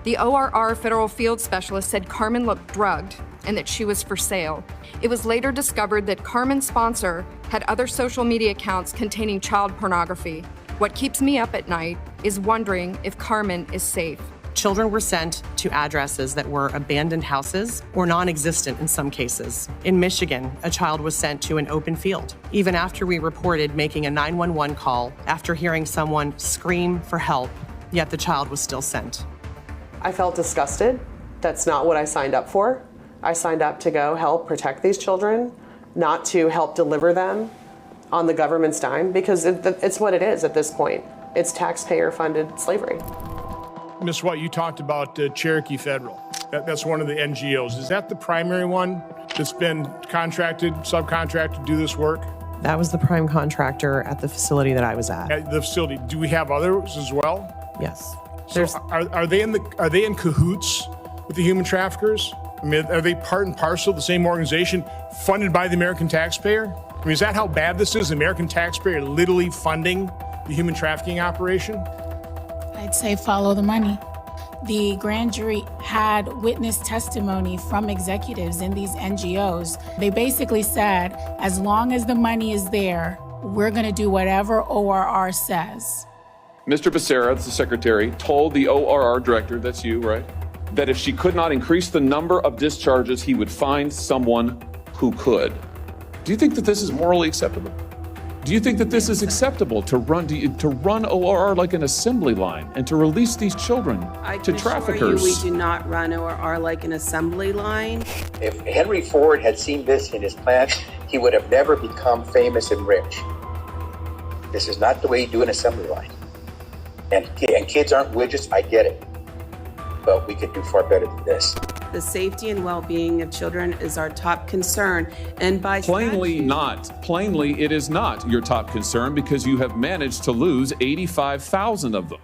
Speaker 17: The ORR federal field specialist said Carmen looked drugged and that she was for sale. It was later discovered that Carmen's sponsor had other social media accounts containing child pornography. What keeps me up at night is wondering if Carmen is safe.
Speaker 19: Children were sent to addresses that were abandoned houses or non-existent in some cases. In Michigan, a child was sent to an open field, even after we reported making a 911 call after hearing someone scream for help, yet the child was still sent.
Speaker 9: I felt disgusted. That's not what I signed up for. I signed up to go help protect these children, not to help deliver them on the government's dime, because it's what it is at this point. It's taxpayer-funded slavery.
Speaker 15: Ms. White, you talked about Cherokee Federal. That's one of the NGOs. Is that the primary one that's been subcontracted to do this work?
Speaker 19: That was the prime contractor at the facility that I was at.
Speaker 15: At the facility. Do we have others as well?
Speaker 19: Yes.
Speaker 15: So are they in cahoots with the human traffickers? I mean, are they part and parcel of the same organization funded by the American taxpayer? I mean, is that how bad this is? The American taxpayer literally funding the human trafficking operation?
Speaker 6: I'd say follow the money. The grand jury had witness testimony from executives in these NGOs. They basically said, as long as the money is there, we're going to do whatever ORR says.
Speaker 20: Mr. Becerra, the secretary, told the ORR director, that's you, right, that if she could not increase the number of discharges, he would find someone who could. Do you think that this is morally acceptable? Do you think that this is acceptable to run ORR like an assembly line and to release these children to traffickers?
Speaker 8: We do not run ORR like an assembly line.
Speaker 10: If Henry Ford had seen this in his plant, he would have never become famous and rich. This is not the way you do an assembly line. And kids aren't widgets, I get it. But we could do far better than this.
Speaker 8: The safety and well-being of children is our top concern, and by
Speaker 20: Plainly it is not your top concern because you have managed to lose 85,000 of them.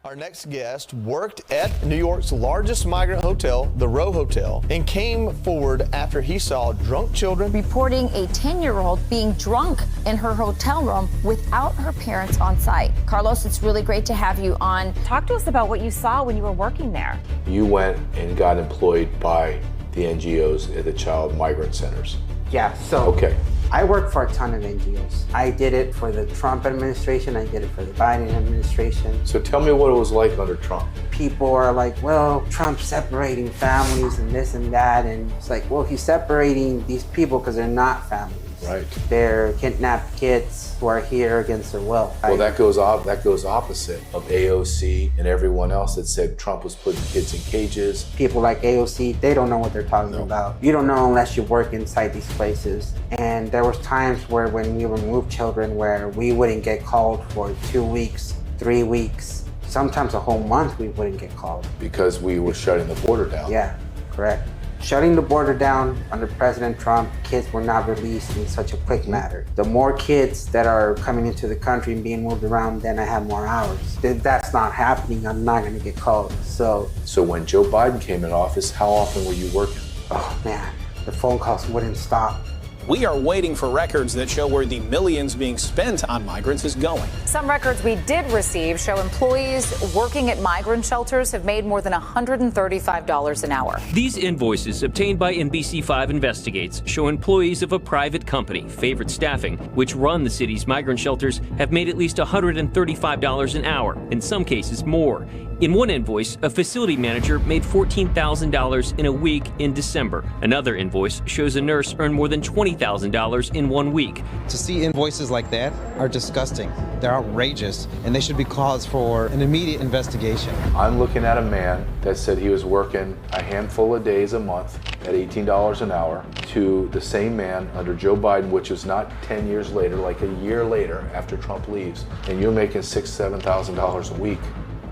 Speaker 11: Our next guest worked at New York's largest migrant hotel, the Row Hotel, and came forward after he saw drunk children
Speaker 21: reporting a 10-year-old being drunk in her hotel room without her parents on site. Carlos, it's really great to have you on.
Speaker 22: Talk to us about what you saw when you were working there.
Speaker 4: You went and got employed by the NGOs at the child migrant centers.
Speaker 3: Yeah, so
Speaker 4: okay.
Speaker 3: I work for a ton of NGOs. I did it for the Trump administration. I did it for the Biden administration.
Speaker 4: So tell me what it was like under Trump.
Speaker 3: People are like, well, Trump's separating families and this and that. And it's like, well, he's separating these people because they're not families.
Speaker 4: Right.
Speaker 3: They're kidnapped kids who are here against their will.
Speaker 4: Well, that goes opposite of AOC and everyone else that said Trump was putting kids in cages.
Speaker 3: People like AOC, they don't know what they're talking about. You don't know unless you work inside these places. And there was times where when we removed children where we wouldn't get called for 2 weeks, 3 weeks, sometimes a whole month we wouldn't get called.
Speaker 4: Because we were shutting the border down.
Speaker 3: Yeah, correct. Shutting the border down under President Trump, kids were not released in such a quick matter. The more kids that are coming into the country and being moved around, then I have more hours. If that's not happening, I'm not gonna get called, So
Speaker 4: when Joe Biden came in office, how often were you working?
Speaker 3: Oh man, the phone calls wouldn't stop.
Speaker 23: We are waiting for records that show where the millions being spent on migrants is going.
Speaker 25: Some records we did receive show employees working at migrant shelters have made more than $135 an hour.
Speaker 26: These invoices obtained by NBC5 Investigates show employees of a private company, Favorite Staffing, which run the city's migrant shelters, have made at least $135 an hour, in some cases more. In one invoice, a facility manager made $14,000 in a week in December. Another invoice shows a nurse earned more than $20,000 in 1 week.
Speaker 28: To see invoices like that are disgusting. They're outrageous, and they should be cause for an immediate investigation.
Speaker 4: I'm looking at a man that said he was working a handful of days a month at $18 an hour to the same man under Joe Biden, which is not 10 years later, like a year later after Trump leaves, and you're making $6,000, $7,000 a week.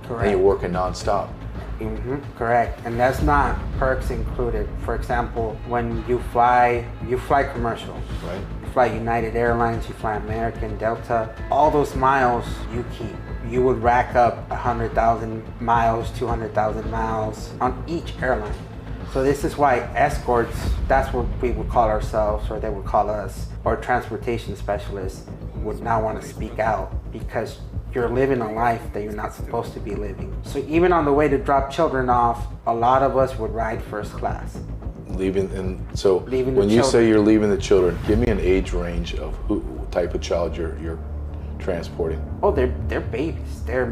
Speaker 3: Correct.
Speaker 4: And you're working nonstop.
Speaker 3: Correct. And that's not perks included. For example, when you fly commercial.
Speaker 4: Right.
Speaker 3: You fly United Airlines, you fly American, Delta. All those miles you keep. You would rack up 100,000 miles, 200,000 miles on each airline. So this is why escorts, that's what we would call ourselves, or they would call us, or transportation specialists would not want to speak out because you're living a life that you're not supposed to be living. So even on the way to drop children off, a lot of us would ride first class.
Speaker 4: Leaving when you say you're leaving the children, give me an age range of what type of child you're transporting.
Speaker 3: Oh, they're babies. They're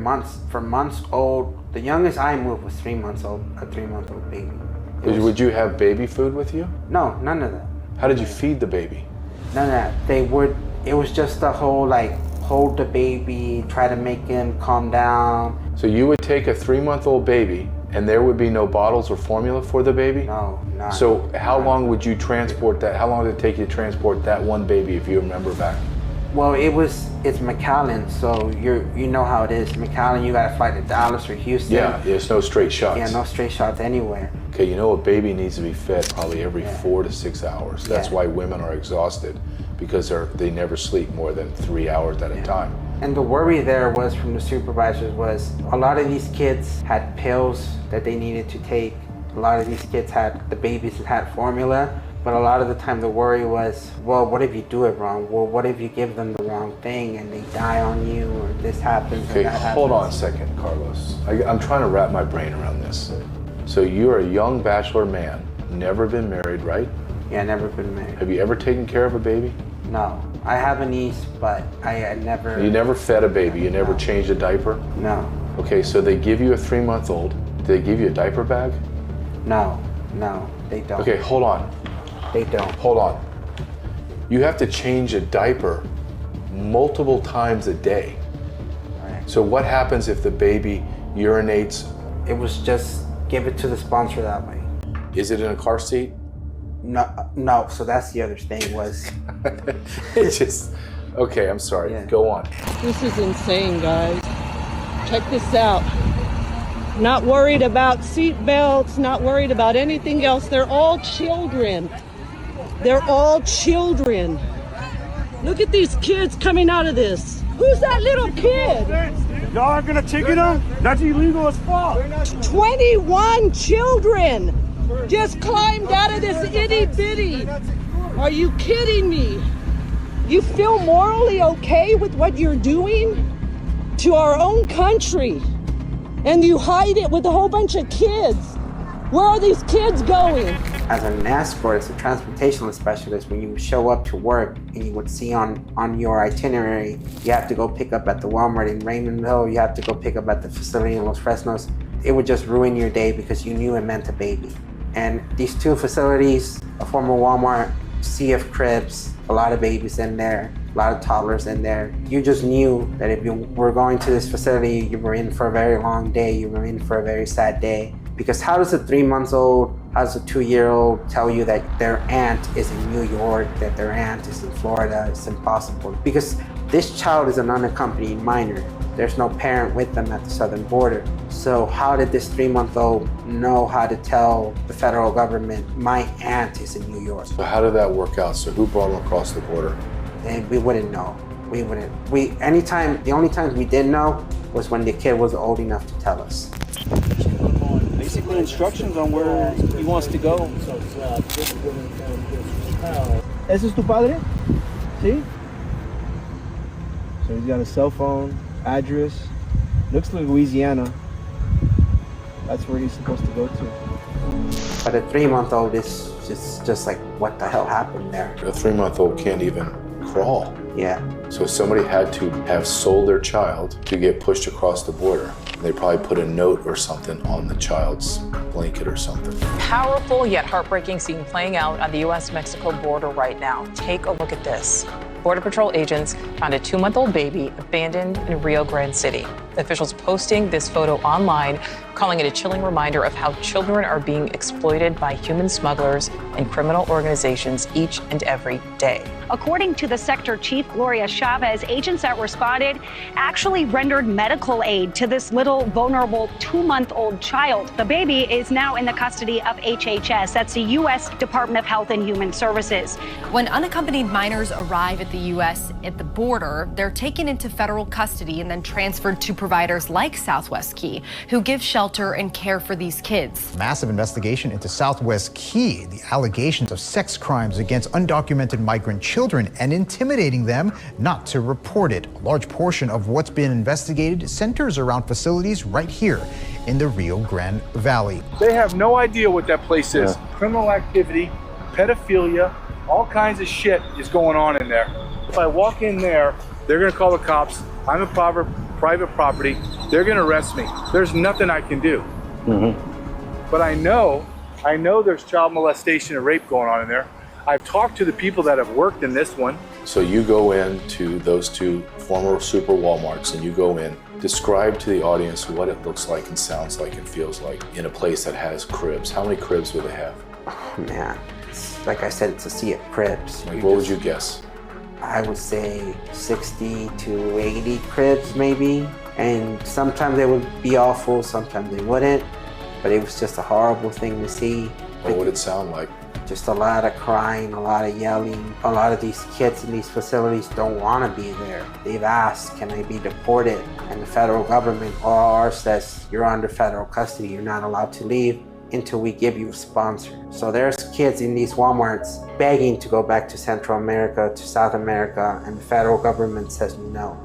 Speaker 3: from months old. The youngest I moved was 3 months old, a 3-month-old baby.
Speaker 4: Would you have baby food with you?
Speaker 3: No, none of that.
Speaker 4: How did you feed the baby?
Speaker 3: None of that. It was just the whole hold the baby, try to make him calm down.
Speaker 4: So you would take a 3-month-old baby and there would be no bottles or formula for the baby?
Speaker 3: No, not.
Speaker 4: So how long would you transport that? How long did it take you to transport that one baby, if you remember back?
Speaker 3: Well, it's McAllen, so you know how it is. McAllen, you gotta fly to Dallas or Houston.
Speaker 4: Yeah, there's no straight shots.
Speaker 3: Yeah, no straight shots anywhere.
Speaker 4: Okay, you know a baby needs to be fed probably every 4 to 6 hours. That's why women are exhausted, because they never sleep more than 3 hours at a time.
Speaker 3: And the worry there was from the supervisors was a lot of these kids had pills that they needed to take. A lot of these kids the babies had formula, but a lot of the time the worry was, well, what if you do it wrong? Well, what if you give them the wrong thing and they die on you, or this happens
Speaker 4: Okay,
Speaker 3: and that happens?
Speaker 4: hold on a second, Carlos. I'm trying to wrap my brain around this. So you're a young bachelor man, never been married, right?
Speaker 3: Yeah, never been married.
Speaker 4: Have you ever taken care of a baby?
Speaker 3: No. I have a niece, but I never...
Speaker 4: You never fed a baby? You never changed a diaper?
Speaker 3: No.
Speaker 4: Okay, so they give you a 3-month-old. Do they give you a diaper bag?
Speaker 3: No, they don't.
Speaker 4: Okay, hold on.
Speaker 3: They don't.
Speaker 4: Hold on. You have to change a diaper multiple times a day.
Speaker 3: Right.
Speaker 4: So what happens if the baby urinates?
Speaker 3: It was just give it to the sponsor that way.
Speaker 4: Is it in a car seat?
Speaker 3: No. So that's the other thing was.
Speaker 4: It's just, okay, I'm sorry.
Speaker 3: Yeah.
Speaker 4: Go on.
Speaker 1: This is insane, guys. Check this out. Not worried about seat belts, not worried about anything else. They're all children. They're all children. Look at these kids coming out of this. Who's that little kid?
Speaker 2: Y'all aren't gonna ticket them? That's illegal as fuck.
Speaker 1: 21 children just climbed out of this itty bitty. Are you kidding me? You feel morally okay with what you're doing to our own country, and you hide it with a whole bunch of kids. Where are these kids going?
Speaker 3: As an escort, as a transportation specialist, when you show up to work and you would see on your itinerary, you have to go pick up at the Walmart in Raymondville, you have to go pick up at the facility in Los Fresnos, it would just ruin your day because you knew it meant a baby. And these two facilities, a former Walmart, CF Cribs, a lot of babies in there, a lot of toddlers in there. You just knew that if you were going to this facility, you were in for a very long day, you were in for a very sad day. Because how does a 3-month-old, how does a 2-year-old tell you that their aunt is in New York, that their aunt is in Florida? It's impossible. Because this child is an unaccompanied minor. There's no parent with them at the southern border. So how did this 3-month-old know how to tell the federal government, my aunt is in New York?
Speaker 4: So how did that work out? So who brought them across the border?
Speaker 3: And we wouldn't know. We wouldn't. The only times we did know was when the kid was old enough to tell us.
Speaker 7: Basically instructions on where he wants to go. ¿Ese es tu padre? ¿Sí? So he's got a cell phone, address. Looks like Louisiana. That's where he's supposed to go to.
Speaker 3: But a 3-month-old is just like, what the hell happened there?
Speaker 4: A 3-month-old can't even crawl.
Speaker 3: Yeah.
Speaker 4: So somebody had to have sold their child to get pushed across the border. They probably put a note or something on the child's blanket or something.
Speaker 12: Powerful yet heartbreaking scene playing out on the U.S.-Mexico border right now. Take a look at this. Border Patrol agents found a 2-month-old baby abandoned in Rio Grande City. Officials posting this photo online, calling it a chilling reminder of how children are being exploited by human smugglers and criminal organizations each and every day.
Speaker 13: According to the sector chief, Gloria Chavez, agents that responded actually rendered medical aid to this little vulnerable 2-month-old child. The baby is now in the custody of HHS. That's the U.S. Department of Health and Human Services.
Speaker 14: When unaccompanied minors arrive at the U.S. at the border, they're taken into federal custody and then transferred to providers like Southwest Key, who give shelter and care for these kids.
Speaker 24: Massive investigation into Southwest Key, the allegations of sex crimes against undocumented migrant children and intimidating them not to report it. A large portion of what's been investigated centers around facilities right here in the Rio Grande Valley.
Speaker 2: They have no idea what that place is. Criminal activity, pedophilia, all kinds of shit is going on in there. If I walk in there, they're gonna call the cops. I'm a private property. They're gonna arrest me. There's nothing I can do. But I know there's child molestation and rape going on in there. I've talked to the people that have worked in this one.
Speaker 4: So you go into those two former super Walmarts and you go in, describe to the audience what it looks like and sounds like and feels like in a place that has cribs. How many cribs do they have?
Speaker 3: Oh man, like I said, it's a sea of cribs.
Speaker 4: Like, what would you guess?
Speaker 3: I would say 60 to 80 cribs maybe. And sometimes they would be all full, sometimes they wouldn't. But it was just a horrible thing to see.
Speaker 4: What would it sound like?
Speaker 3: Just a lot of crying, a lot of yelling. A lot of these kids in these facilities don't want to be there. They've asked, can I be deported? And the federal government, OR, says you're under federal custody. You're not allowed to leave until we give you a sponsor. So there's kids in these Walmarts begging to go back to Central America, to South America, and the federal government says no.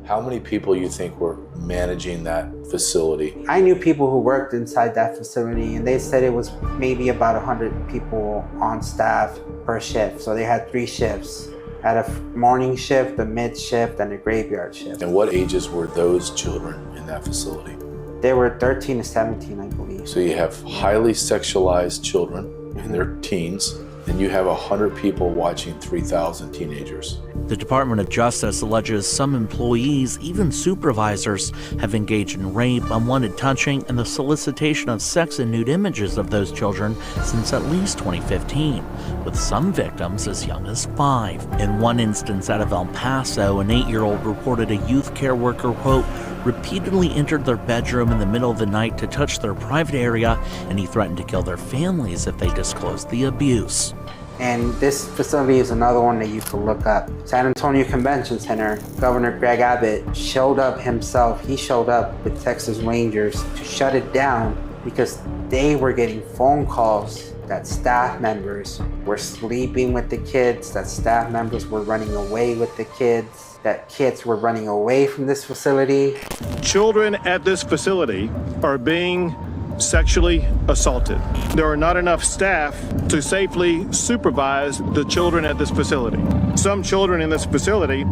Speaker 4: How many people you think were managing that facility?
Speaker 3: I knew people who worked inside that facility, and they said it was maybe about 100 people on staff per shift. So they had 3 shifts. Had a morning shift, a mid shift, and a graveyard shift.
Speaker 4: And what ages were those children in that facility?
Speaker 3: They were 13 to 17, I believe.
Speaker 4: So you have highly sexualized children in their teens, and you have 100 people watching 3,000 teenagers.
Speaker 5: The Department of Justice alleges some employees, even supervisors, have engaged in rape, unwanted touching, and the solicitation of sex and nude images of those children since at least 2015, with some victims as young as 5. In one instance out of El Paso, an 8-year-old reported a youth care worker, quote, repeatedly entered their bedroom in the middle of the night to touch their private area, and he threatened to kill their families if they disclosed the abuse.
Speaker 3: And this facility is another one that you can look up. San Antonio Convention Center, Governor Greg Abbott showed up himself. He showed up with Texas Rangers to shut it down because they were getting phone calls that staff members were sleeping with the kids, that staff members were running away with the kids, that kids were running away from this facility.
Speaker 9: Children at this facility are being sexually assaulted. There are not enough staff to safely supervise the children at this facility. Some children in this facility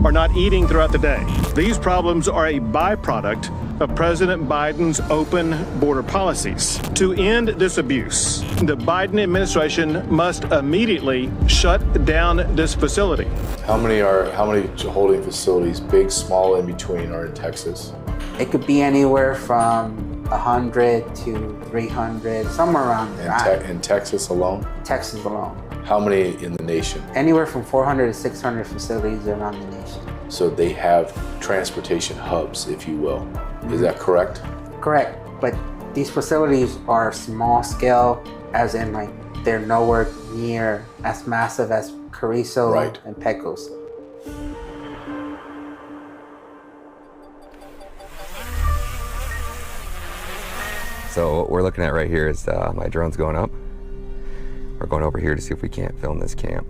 Speaker 9: are not eating throughout the day. These problems are a byproduct of President Biden's open border policies. To end this abuse, the Biden administration must immediately shut down this facility.
Speaker 4: How many holding facilities, big, small, in between, are in Texas?
Speaker 3: It could be anywhere from 100 to 300, somewhere around there.
Speaker 4: In Texas alone?
Speaker 3: Texas alone.
Speaker 4: How many in the nation?
Speaker 3: Anywhere from 400 to 600 facilities around the nation.
Speaker 4: So they have transportation hubs, if you will. Is that correct?
Speaker 3: Correct, but these facilities are small scale, as in like they're nowhere near as massive as Carrizo and Pecos.
Speaker 15: So what we're looking at right here is my drone's going up. We're going over here to see if we can't film this camp.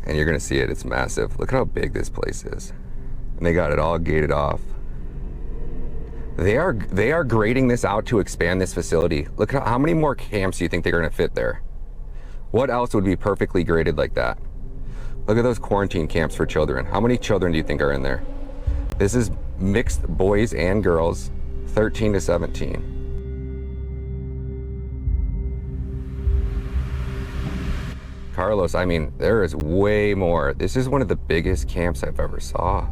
Speaker 15: And you're gonna see it, it's massive. Look at how big this place is. And they got it all gated off. They are grading this out to expand this facility. Look at how many more camps do you think they're gonna fit there? What else would be perfectly graded like that? Look at those quarantine camps for children. How many children do you think are in there? This is mixed boys and girls, 13 to 17. Carlos, I mean, there is way more. This is one of the biggest camps I've ever saw.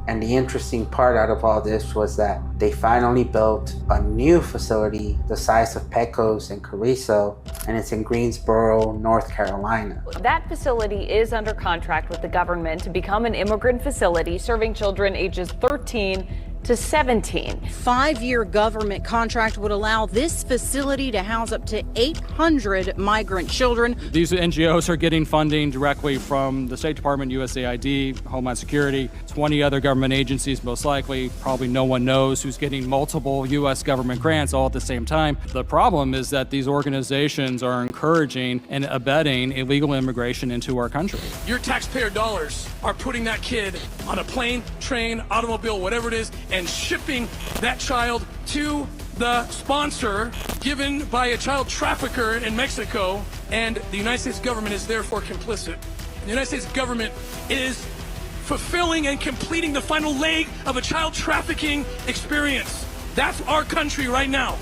Speaker 3: And the interesting part out of all this was that they finally built a new facility the size of Pecos and Carrizo, and it's in Greensboro, North Carolina.
Speaker 22: That facility is under contract with the government to become an immigrant facility serving children ages 13 to 17.
Speaker 16: 5-year government contract would allow this facility to house up to 800 migrant children.
Speaker 17: These NGOs are getting funding directly from the State Department, USAID, Homeland Security, 20 other government agencies, most likely. Probably no one knows who's getting multiple U.S. government grants all at the same time. The problem is that these organizations are encouraging and abetting illegal immigration into our country.
Speaker 18: Your taxpayer dollars are putting that kid on a plane, train, automobile, whatever it is, and shipping that child to the sponsor given by a child trafficker in Mexico, and the United States government is therefore complicit. The United States government is fulfilling and completing the final leg of a child trafficking experience. That's our country right now.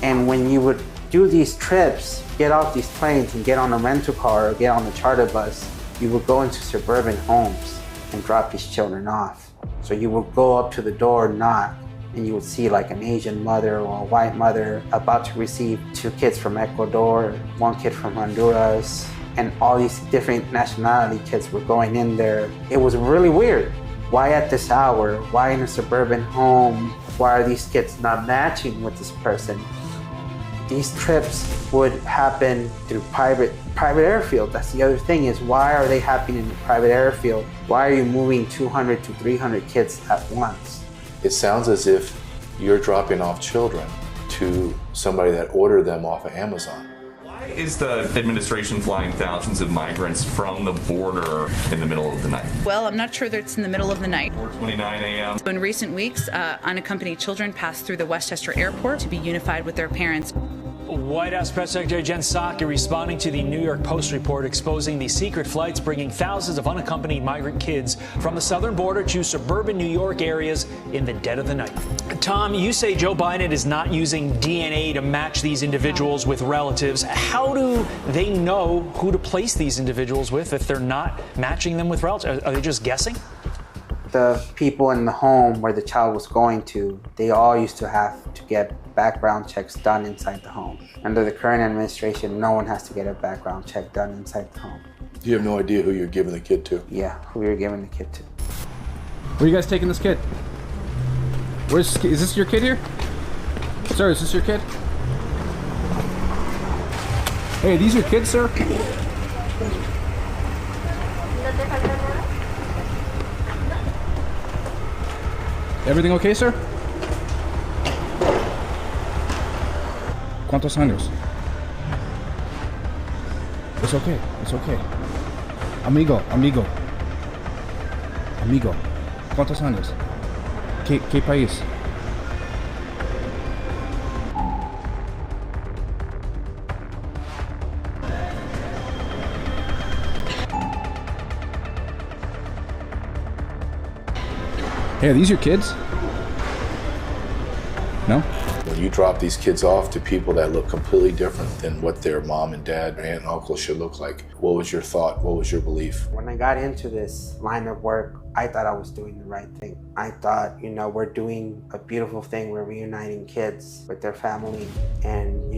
Speaker 3: And when you would do these trips, get off these planes and get on a rental car or get on the charter bus, you would go into suburban homes and drop these children off. So you would go up to the door, knock, and you would see like an Asian mother or a white mother about to receive 2 kids from Ecuador, 1 kid from Honduras, and all these different nationality kids were going in there. It was really weird. Why at this hour? Why in a suburban home? Why are these kids not matching with this person? These trips would happen through private airfield. That's the other thing, is why are they happening in the private airfield? Why are you moving 200 to 300 kids at once?
Speaker 4: It sounds as if you're dropping off children to somebody that ordered them off of Amazon.
Speaker 19: Why is the administration flying thousands of migrants from the border in the middle of the night?
Speaker 27: Well, I'm not sure that it's in the middle of the night.
Speaker 19: 4:29 a.m.
Speaker 27: In recent weeks, unaccompanied children passed through the Westchester Airport to be unified with their parents.
Speaker 6: White House Press Secretary Jen Psaki responding to the New York Post report exposing the secret flights bringing thousands of unaccompanied migrant kids from the southern border to suburban New York areas in the dead of the night. Tom, you say Joe Biden is not using DNA to match these individuals with relatives. How do they know who to place these individuals with if they're not matching them with relatives? Are they just guessing?
Speaker 3: The people in the home where the child was going to, they all used to have to get background checks done inside the home. Under the current administration, no one has to get a background check done inside the home.
Speaker 4: You have no idea who you're giving the kid to?
Speaker 3: Yeah, who you're giving the kid to.
Speaker 7: Where are you guys taking this kid? Is this your kid here? Sir, is this your kid? Hey, are these your kids, sir? Everything okay, sir? ¿Cuántos años? It's okay, it's okay. Amigo. ¿Cuántos años? ¿Qué país? Hey, are these your kids? No?
Speaker 4: When you drop these kids off to people that look completely different than what their mom and dad, aunt and uncle should look like, what was your thought? What was your belief?
Speaker 3: When I got into this line of work, I thought I was doing the right thing. I thought, we're doing a beautiful thing. We're reuniting kids with their family. And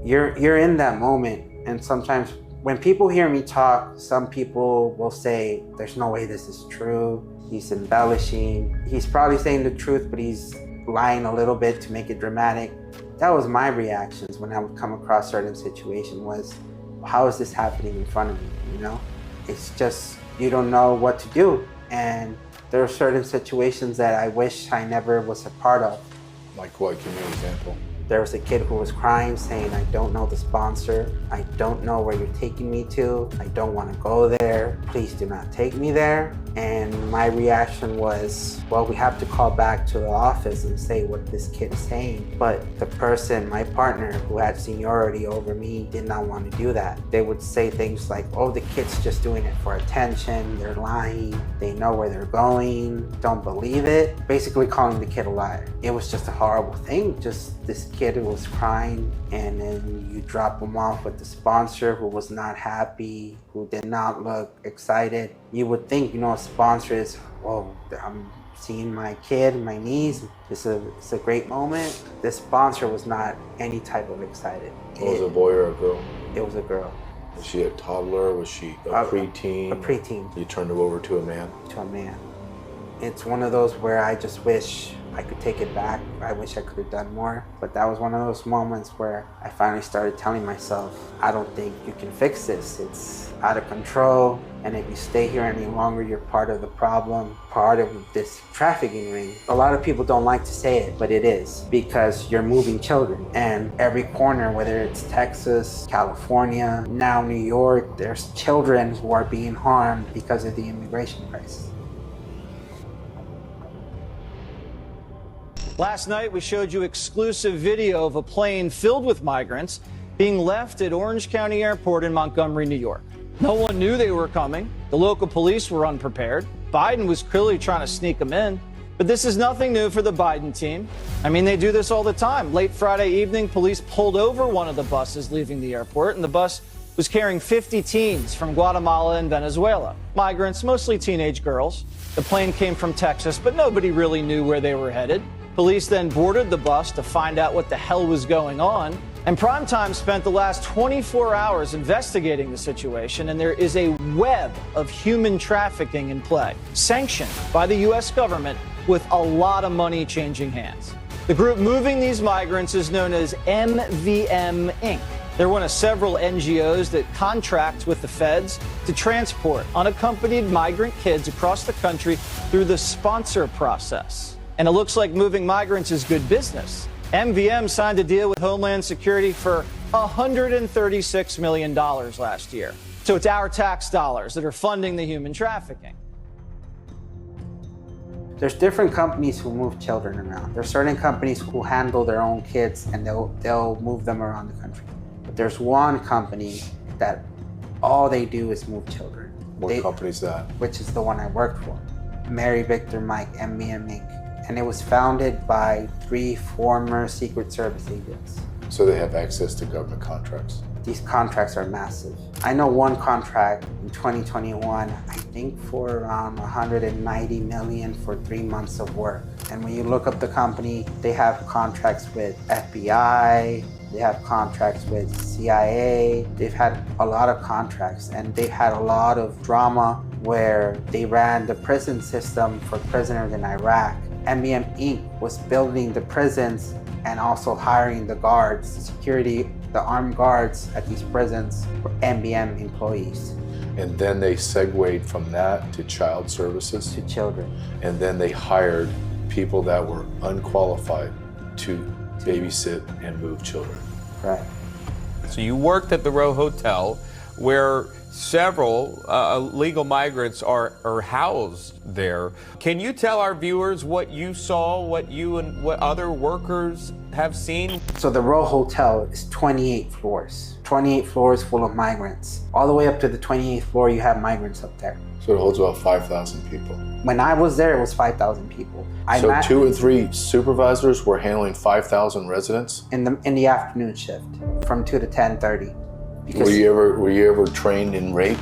Speaker 3: you're in that moment. And sometimes when people hear me talk, some people will say, there's no way this is true. He's embellishing. He's probably saying the truth, but he's lying a little bit to make it dramatic. That was my reactions when I would come across certain situations was, how is this happening in front of me, It's just, you don't know what to do. And there are certain situations that I wish I never was a part of.
Speaker 4: Like what? Give me an example.
Speaker 3: There was a kid who was crying saying, I don't know the sponsor. I don't know where you're taking me to. I don't want to go there. Please do not take me there. And my reaction was, well, we have to call back to the office and say what this kid is saying. But the person, my partner, who had seniority over me, did not want to do that. They would say things like, oh, the kid's just doing it for attention. They're lying. They know where they're going. Don't believe it. Basically calling the kid a liar. It was just a horrible thing. Just this kid who was crying, and then you drop him off with the sponsor who was not happy, who did not look excited. You would think, a sponsor is, oh, I'm seeing my kid, my niece. It's a great moment. This sponsor was not any type of excited.
Speaker 4: Was it a boy or a girl?
Speaker 3: It was a girl.
Speaker 4: Was she a toddler? Was she a preteen?
Speaker 3: A preteen.
Speaker 4: You turned her over to a man?
Speaker 3: To a man. It's one of those where I just wish I could take it back. I wish I could have done more. But that was one of those moments where I finally started telling myself, I don't think you can fix this. It's out of control. And if you stay here any longer, you're part of the problem, part of this trafficking ring. A lot of people don't like to say it, but it is, because you're moving children. And every corner, whether it's Texas, California, now New York, there's children who are being harmed because of the immigration crisis.
Speaker 8: Last night, we showed you exclusive video of a plane filled with migrants being left at Orange County Airport in Montgomery, New York. No one knew they were coming. The local police were unprepared. Biden was clearly trying to sneak them in. But this is nothing new for the Biden team. I mean, they do this all the time. Late Friday evening, police pulled over one of the buses leaving the airport, and the bus was carrying 50 teens from Guatemala and Venezuela. Migrants, mostly teenage girls. The plane came from Texas, but nobody really knew where they were headed. Police then boarded the bus to find out what the hell was going on. And Primetime spent the last 24 hours investigating the situation, and there is a web of human trafficking in play, sanctioned by the U.S. government with a lot of money changing hands. The group moving these migrants is known as MVM Inc. They're one of several NGOs that contract with the feds to transport unaccompanied migrant kids across the country through the sponsor process. And it looks like moving migrants is good business. MVM signed a deal with Homeland Security for $136 million last year. So it's our tax dollars that are funding the human trafficking.
Speaker 3: There's different companies who move children around. There's certain companies who handle their own kids and they'll move them around the country. But there's one company that all they do is move children.
Speaker 4: What company is that?
Speaker 3: Which is the one I worked for. Mary Victor Mike, MBM Inc. And it was founded by 3 former Secret Service agents.
Speaker 4: So they have access to government contracts.
Speaker 3: These contracts are massive. I know one contract in 2021, I think for around 190 million for 3 months of work. And when you look up the company, they have contracts with FBI, they have contracts with CIA, they've had a lot of contracts, and they've had a lot of drama where they ran the prison system for prisoners in Iraq. MBM Inc. was building the prisons and also hiring the guards, the security, the armed guards at these prisons were MBM employees.
Speaker 4: And then they segued from that to child services.
Speaker 3: To children.
Speaker 4: And then they hired people that were unqualified to babysit and move children.
Speaker 3: Right.
Speaker 10: So you worked at the Row Hotel where several illegal migrants are housed there. Can you tell our viewers what you saw, what you and what other workers have seen?
Speaker 3: So the Row Hotel is 28 floors. 28 floors full of migrants. All the way up to the 28th floor, you have migrants up there.
Speaker 4: So it holds about 5,000 people.
Speaker 3: When I was there, it was 5,000 people.
Speaker 4: So 2 or 3 supervisors were handling 5,000 residents?
Speaker 3: In the afternoon shift, from 2 to 10:30.
Speaker 4: Were you ever trained in rape?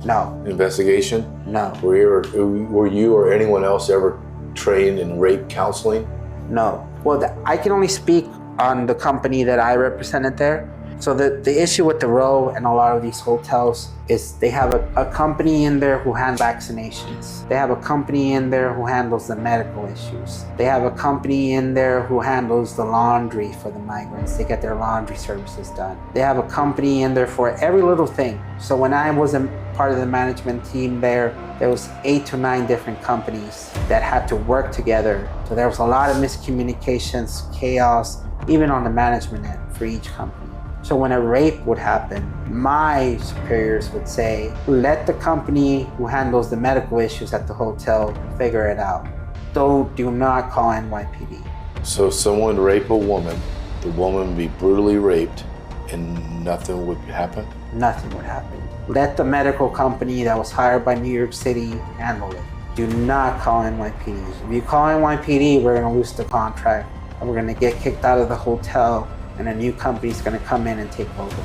Speaker 3: No.
Speaker 4: Investigation?
Speaker 3: No.
Speaker 4: Were you or anyone else ever trained in rape counseling?
Speaker 3: No. Well, I can only speak on the company that I represented there. So the issue with the Row and a lot of these hotels is they have a company in there who handles vaccinations. They have a company in there who handles the medical issues. They have a company in there who handles the laundry for the migrants. They get their laundry services done. They have a company in there for every little thing. So when I was a part of the management team there was 8 to 9 different companies that had to work together. So there was a lot of miscommunications, chaos, even on the management end for each company. So when a rape would happen, my superiors would say, let the company who handles the medical issues at the hotel figure it out. Do not call NYPD.
Speaker 4: So someone would rape a woman, the woman would be brutally raped, and nothing would happen?
Speaker 3: Nothing would happen. Let the medical company that was hired by New York City handle it. Do not call NYPD. If you call NYPD, we're gonna lose the contract, and we're gonna get kicked out of the hotel, and a new company's gonna come in and take over.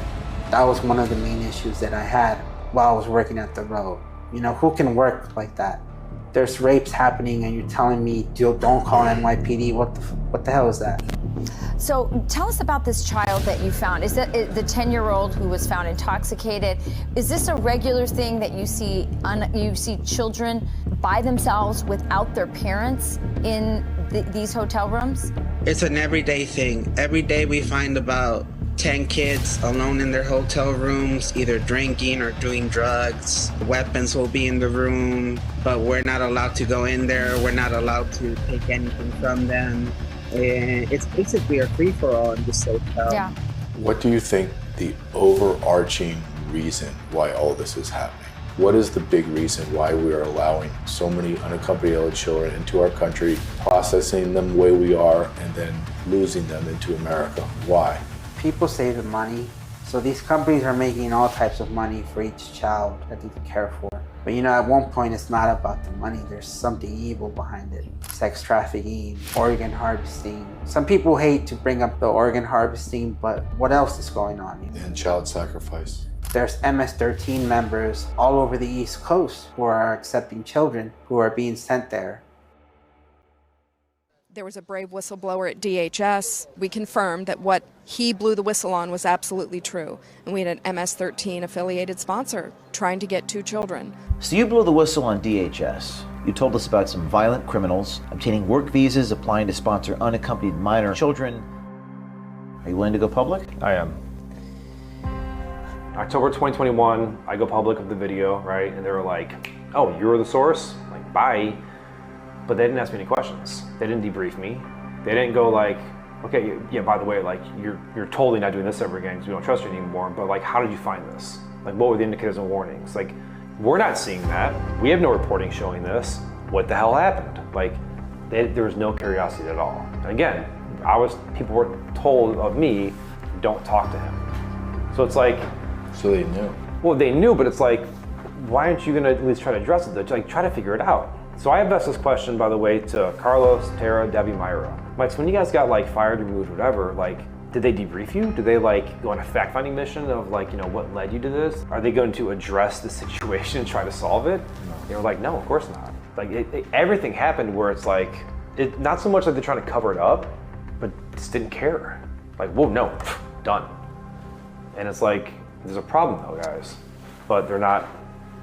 Speaker 3: That was one of the main issues that I had while I was working at the Row. You know, who can work like that? There's rapes happening and you're telling me, don't call NYPD, what the hell is that?
Speaker 11: So tell us about this child that you found. Is that the 10-year-old who was found intoxicated? Is this a regular thing that you see children by themselves without their parents in these hotel rooms?
Speaker 3: It's an everyday thing. Every day we find about 10 kids alone in their hotel rooms, either drinking or doing drugs. Weapons will be in the room, but we're not allowed to go in there. We're not allowed to take anything from them. It's basically a free-for-all in this hotel.
Speaker 11: Yeah.
Speaker 4: What do you think the overarching reason why all this is happening? What is the big reason why we are allowing so many unaccompanied children into our country, processing them the way we are, and then losing them into America? Why?
Speaker 3: People save the money. So these companies are making all types of money for each child that they care for. But you know, at one point it's not about the money. There's something evil behind it. Sex trafficking, organ harvesting. Some people hate to bring up the organ harvesting, but what else is going on?
Speaker 4: And child sacrifice.
Speaker 3: There's MS-13 members all over the East Coast who are accepting children who are being sent there.
Speaker 20: There was a brave whistleblower at DHS. We confirmed that what he blew the whistle on was absolutely true. And we had an MS-13 affiliated sponsor trying to get 2 children.
Speaker 21: So you blew the whistle on DHS. You told us about some violent criminals obtaining work visas, applying to sponsor unaccompanied minor children. Are you willing to go public?
Speaker 23: I am. October 2021, I go public with the video, right? And they were like, oh, you're the source? I'm like, bye. But they didn't ask me any questions. They didn't debrief me. They didn't go like, okay, yeah, by the way, like you're totally not doing this ever again because we don't trust you anymore. But like, how did you find this? Like, what were the indicators and warnings? Like, we're not seeing that. We have no reporting showing this. what the hell happened? Like, there was no curiosity at all. And again, people were told of me, don't talk to him. So it's like.
Speaker 4: So they knew.
Speaker 23: Well, they knew, but it's like, why aren't you gonna at least try to address it? Like, try to figure it out. So I asked this question, by the way, to Carlos, Tara, Debbie, Myra. Mike, so when you guys got like fired, removed, whatever, like, did they debrief you? Did they like go on a fact-finding mission of like, you know, what led you to this? Are they going to address the situation and try to solve it? No. They were like, no, of course not. Like, everything happened where it's like, not so much like they're trying to cover it up, but just didn't care. Like, whoa, no, done. And it's like, there's a problem though, guys, but they're not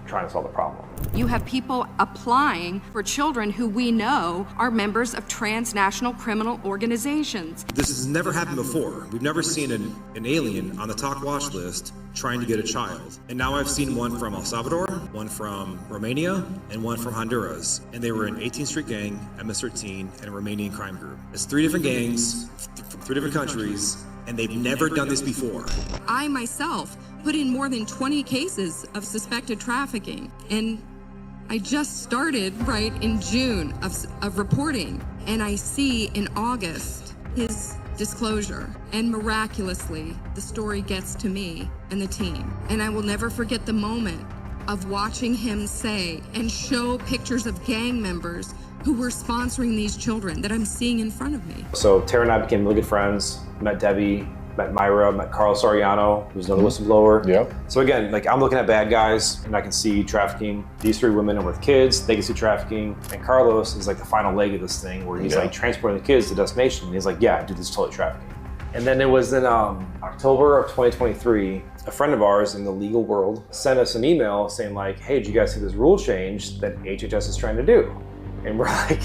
Speaker 23: trying to solve the problem.
Speaker 1: You have people applying for children who we know are members of transnational criminal organizations.
Speaker 12: This has never happened before. We've never seen an alien on the talk watch list trying to get a child. And now I've seen one from El Salvador, one from Romania, and one from Honduras. And they were an 18th Street gang, MS-13, and a Romanian crime group. It's 3 different gangs from 3 different countries, and they've never done this before.
Speaker 1: I myself put in more than 20 cases of suspected trafficking, and I just started right in June of reporting, and I see in August his disclosure, and miraculously the story gets to me and the team. And I will never forget the moment of watching him say and show pictures of gang members who were sponsoring these children that I'm seeing in front of me.
Speaker 23: So Tara and I became really good friends, met Debbie, met Myra, met Carlos Soriano, who's another whistleblower.
Speaker 4: Yep.
Speaker 23: So again, like, I'm looking at bad guys and I can see trafficking. These 3 women are with kids, they can see trafficking. And Carlos is like the final leg of this thing where he's like transporting the kids to the destination. And he's like, yeah, dude, this is totally trafficking. And then it was in October of 2023, a friend of ours in the legal world sent us an email saying like, hey, did you guys see this rule change that HHS is trying to do? And we're like,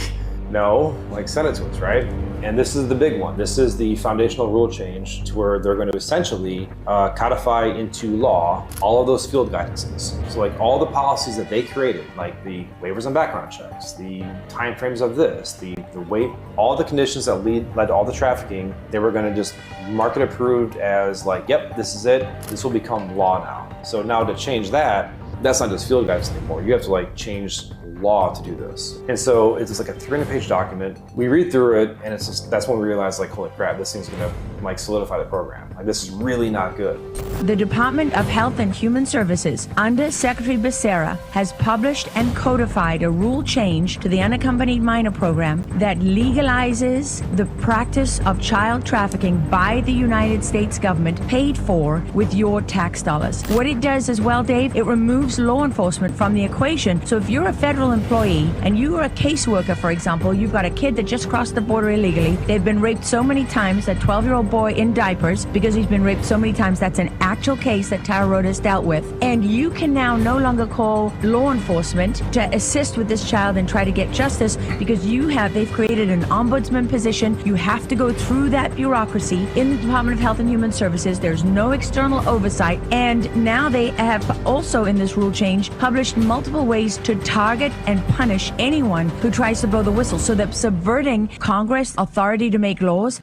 Speaker 23: no, like, send it to us, right? And this is the big one. This is the foundational rule change to where they're going to essentially codify into law all of those field guidances. So like all the policies that they created, like the waivers and background checks, the timeframes of this, the weight, all the conditions that led to all the trafficking, they were going to just mark it approved as like, yep, this is it. This will become law now. So now to change that, that's not just field guidance anymore. You have to like change law to do this. And so it's just like a 300-page document. We read through it, and it's just, that's when we realized like, holy crap, this thing's gonna like solidify the program. Like, this is really not good.
Speaker 13: The Department of Health and Human Services, under Secretary Becerra, has published and codified a rule change to the unaccompanied minor program that legalizes the practice of child trafficking by the United States government, paid for with your tax dollars. What it does as well, Dave, it removes law enforcement from the equation. So if you're a federal employee and you are a caseworker, for example, you've got a kid that just crossed the border illegally, they've been raped so many times, that 12-year-old boy in diapers, because he's been raped so many times. That's an actual case that Tara Rodas dealt with. And you can now no longer call law enforcement to assist with this child and try to get justice, because they've created an ombudsman position. You have to go through that bureaucracy in the Department of Health and Human Services. There's no external oversight. And now they have also, in this rule change, published multiple ways to target and punish anyone who tries to blow the whistle. So they're subverting Congress' authority to make laws.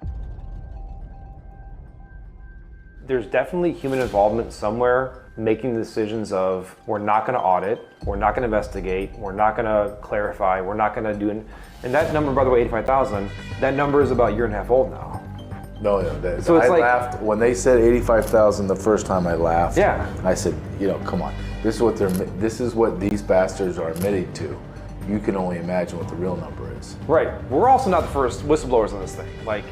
Speaker 23: There's definitely human involvement somewhere making the decisions of, we're not going to audit, we're not going to investigate, we're not going to clarify, we're not going to do it. And that number, by the way, 85,000, that number is about a year and a half old now.
Speaker 4: No, so I laughed when they said 85,000 the first time. I laughed.
Speaker 23: Yeah.
Speaker 4: I said, come on. This is what these bastards are admitting to. You can only imagine what the real number is.
Speaker 23: Right. We're also not the first whistleblowers on this thing. Like,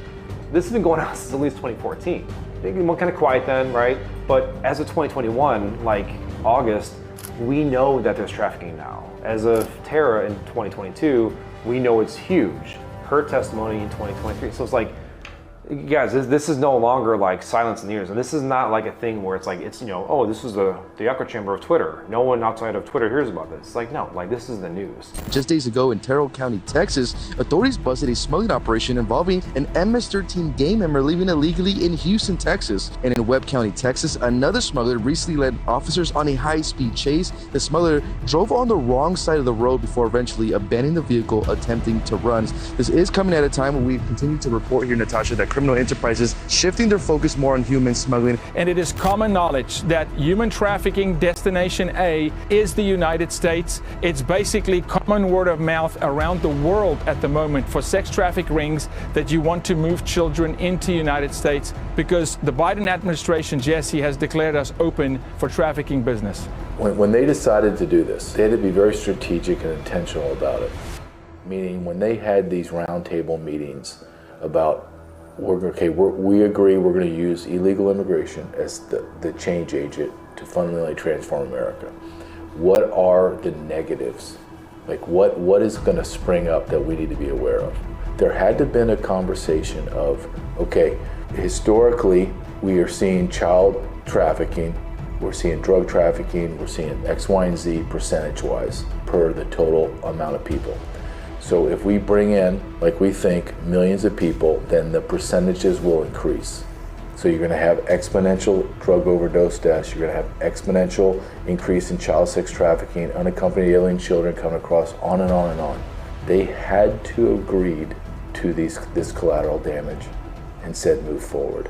Speaker 23: this has been going on since at least 2014. They went kind of quiet then, right? But as of 2021, like August, we know that there's trafficking now. As of Tara in 2022, we know it's huge. Her testimony in 2023. So it's like, guys, this is no longer like silence in the ears. And this is not like a thing where it's like, it's, oh, this is the echo chamber of Twitter. No one outside of Twitter hears about this. It's like, no, like, this is the news.
Speaker 14: Just days ago in Terrell County, Texas, authorities busted a smuggling operation involving an MS-13 gang member living illegally in Houston, Texas. And in Webb County, Texas, another smuggler recently led officers on a high-speed chase. The smuggler drove on the wrong side of the road before eventually abandoning the vehicle, attempting to run. This is coming at a time when we continue to report here, Natasha, that criminal enterprises, shifting their focus more on human smuggling.
Speaker 2: And it is common knowledge that human trafficking destination A is the United States. It's basically common word of mouth around the world at the moment for sex traffic rings that you want to move children into the United States, because the Biden administration, Jesse, has declared us open for trafficking business.
Speaker 4: When they decided to do this, they had to be very strategic and intentional about it. Meaning when they had these roundtable meetings about, we agree we're going to use illegal immigration as the change agent to fundamentally transform America. What are the negatives? Like what is going to spring up that we need to be aware of? There had to have been a conversation of, okay, historically we are seeing child trafficking, we're seeing drug trafficking, we're seeing X, Y, and Z percentage-wise per the total amount of people. So if we bring in, like we think, millions of people, then the percentages will increase. So you're going to have exponential drug overdose deaths, you're going to have exponential increase in child sex trafficking, unaccompanied alien children coming across, on and on and on. They had to agree to this collateral damage and said move forward.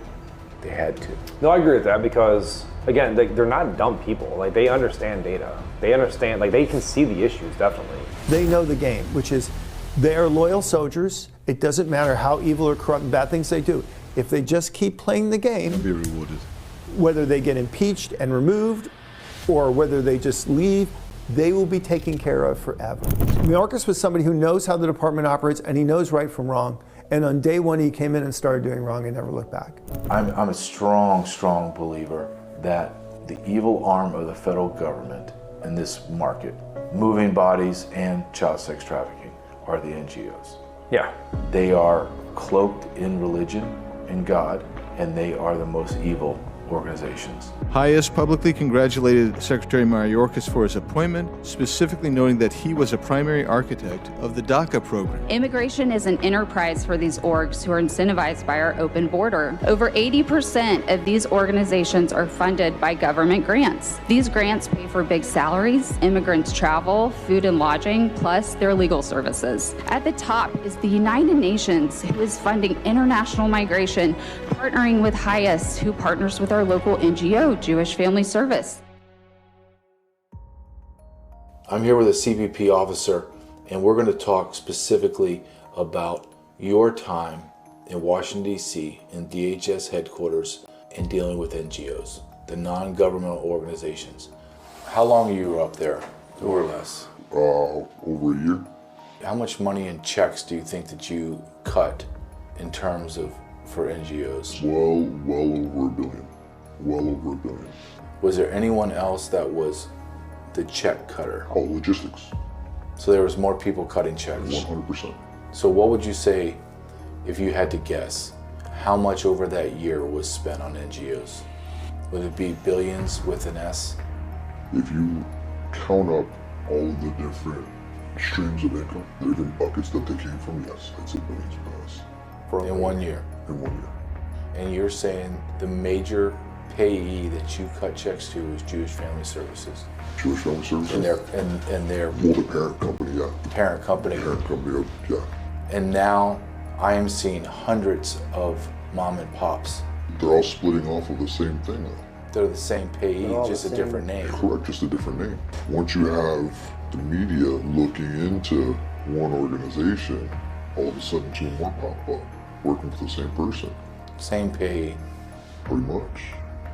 Speaker 4: They had to.
Speaker 23: No, I agree with that because, again, they're not dumb people. Like, they understand data. They understand, like, they can see the issues, definitely.
Speaker 5: They know the game, which is they are loyal soldiers. It doesn't matter how evil or corrupt and bad things they do. If they just keep playing the game,
Speaker 9: they'll be rewarded.
Speaker 5: Whether they get impeached and removed or whether they just leave, they will be taken care of forever. Mayorkas was somebody who knows how the department operates and he knows right from wrong. And on day one, he came in and started doing wrong and never looked back.
Speaker 4: I'm a strong believer that the evil arm of the federal government in this market, moving bodies and child sex trafficking, are the NGOs.
Speaker 23: Yeah.
Speaker 4: They are cloaked in religion and God, and they are the most evil organizations.
Speaker 9: Hayes publicly congratulated Secretary Mayorkas for his appointment, specifically noting that he was a primary architect of the DACA program.
Speaker 15: Immigration is an enterprise for these orgs who are incentivized by our open border. Over 80% of these organizations are funded by government grants. These grants pay for big salaries, immigrants' travel, food and lodging, plus their legal services. At the top is the United Nations, who is funding international migration, partnering with Hayes, who partners with our local NGO, Jewish Family Service.
Speaker 4: I'm here with a CBP officer, and we're going to talk specifically about your time in Washington, D.C., in DHS headquarters, and dealing with NGOs, the non-governmental organizations. How long you were up there, more or less?
Speaker 24: Over a year.
Speaker 4: How much money in checks do you think that you cut in terms of for NGOs?
Speaker 24: Well over $1 billion. Well over $1 billion.
Speaker 4: Was there anyone else that was the check cutter?
Speaker 24: Oh, logistics.
Speaker 4: So there was more people cutting checks?
Speaker 24: 100%.
Speaker 4: So what would you say, if you had to guess, how much over that year was spent on NGOs? Would it be billions with an S?
Speaker 24: If you count up all of the different streams of income, the different buckets that they came from, yes, I'd say billions with an S.
Speaker 4: In 1 year?
Speaker 24: In 1 year.
Speaker 4: And you're saying the major payee that you cut checks to is Jewish Family Services?
Speaker 24: Jewish Family Services?
Speaker 4: And their
Speaker 24: well, the parent company, yeah.
Speaker 4: Parent company?
Speaker 24: Parent company, yeah.
Speaker 4: And now I am seeing hundreds of mom and pops.
Speaker 24: They're all splitting off of the same thing though.
Speaker 4: They're the same payee, just a different name.
Speaker 24: Correct, just a different name. Once you have the media looking into one organization, all of a sudden 2 more pop up, working for the same person.
Speaker 4: Same payee.
Speaker 24: Pretty much.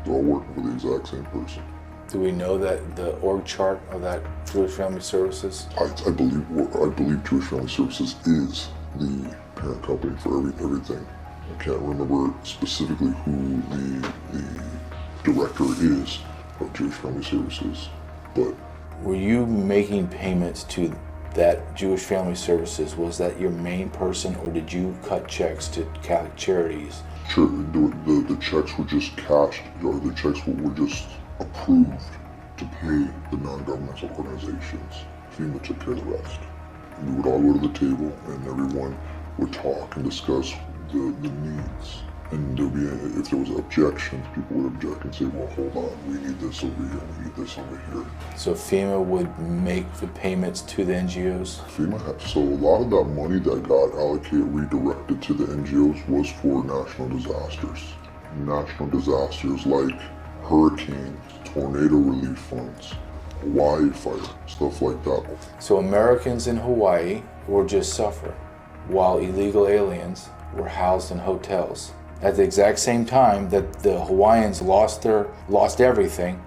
Speaker 24: They're all working for the exact same person.
Speaker 4: Do we know that the org chart of that Jewish Family Services?
Speaker 24: I believe Jewish Family Services is the parent company for everything. I can't remember specifically who the director is of Jewish Family Services, but...
Speaker 4: Were you making payments to that Jewish Family Services? Was that your main person, or did you cut checks to Catholic Charities?
Speaker 24: Sure, the checks were just cashed, or the checks were just approved to pay the non-governmental organizations. FEMA took care of the rest. We would all go to the table and everyone would talk and discuss the needs And if there was objections, people would object and say, well, hold on, we need this over here, we need this over here.
Speaker 4: So FEMA would make the payments to the NGOs?
Speaker 24: So a lot of that money that got allocated, redirected to the NGOs was for national disasters. National disasters like hurricanes, tornado relief funds, Hawaii fire, stuff like that.
Speaker 4: So Americans in Hawaii were just suffering, while illegal aliens were housed in hotels. At the exact same time that the Hawaiians lost everything,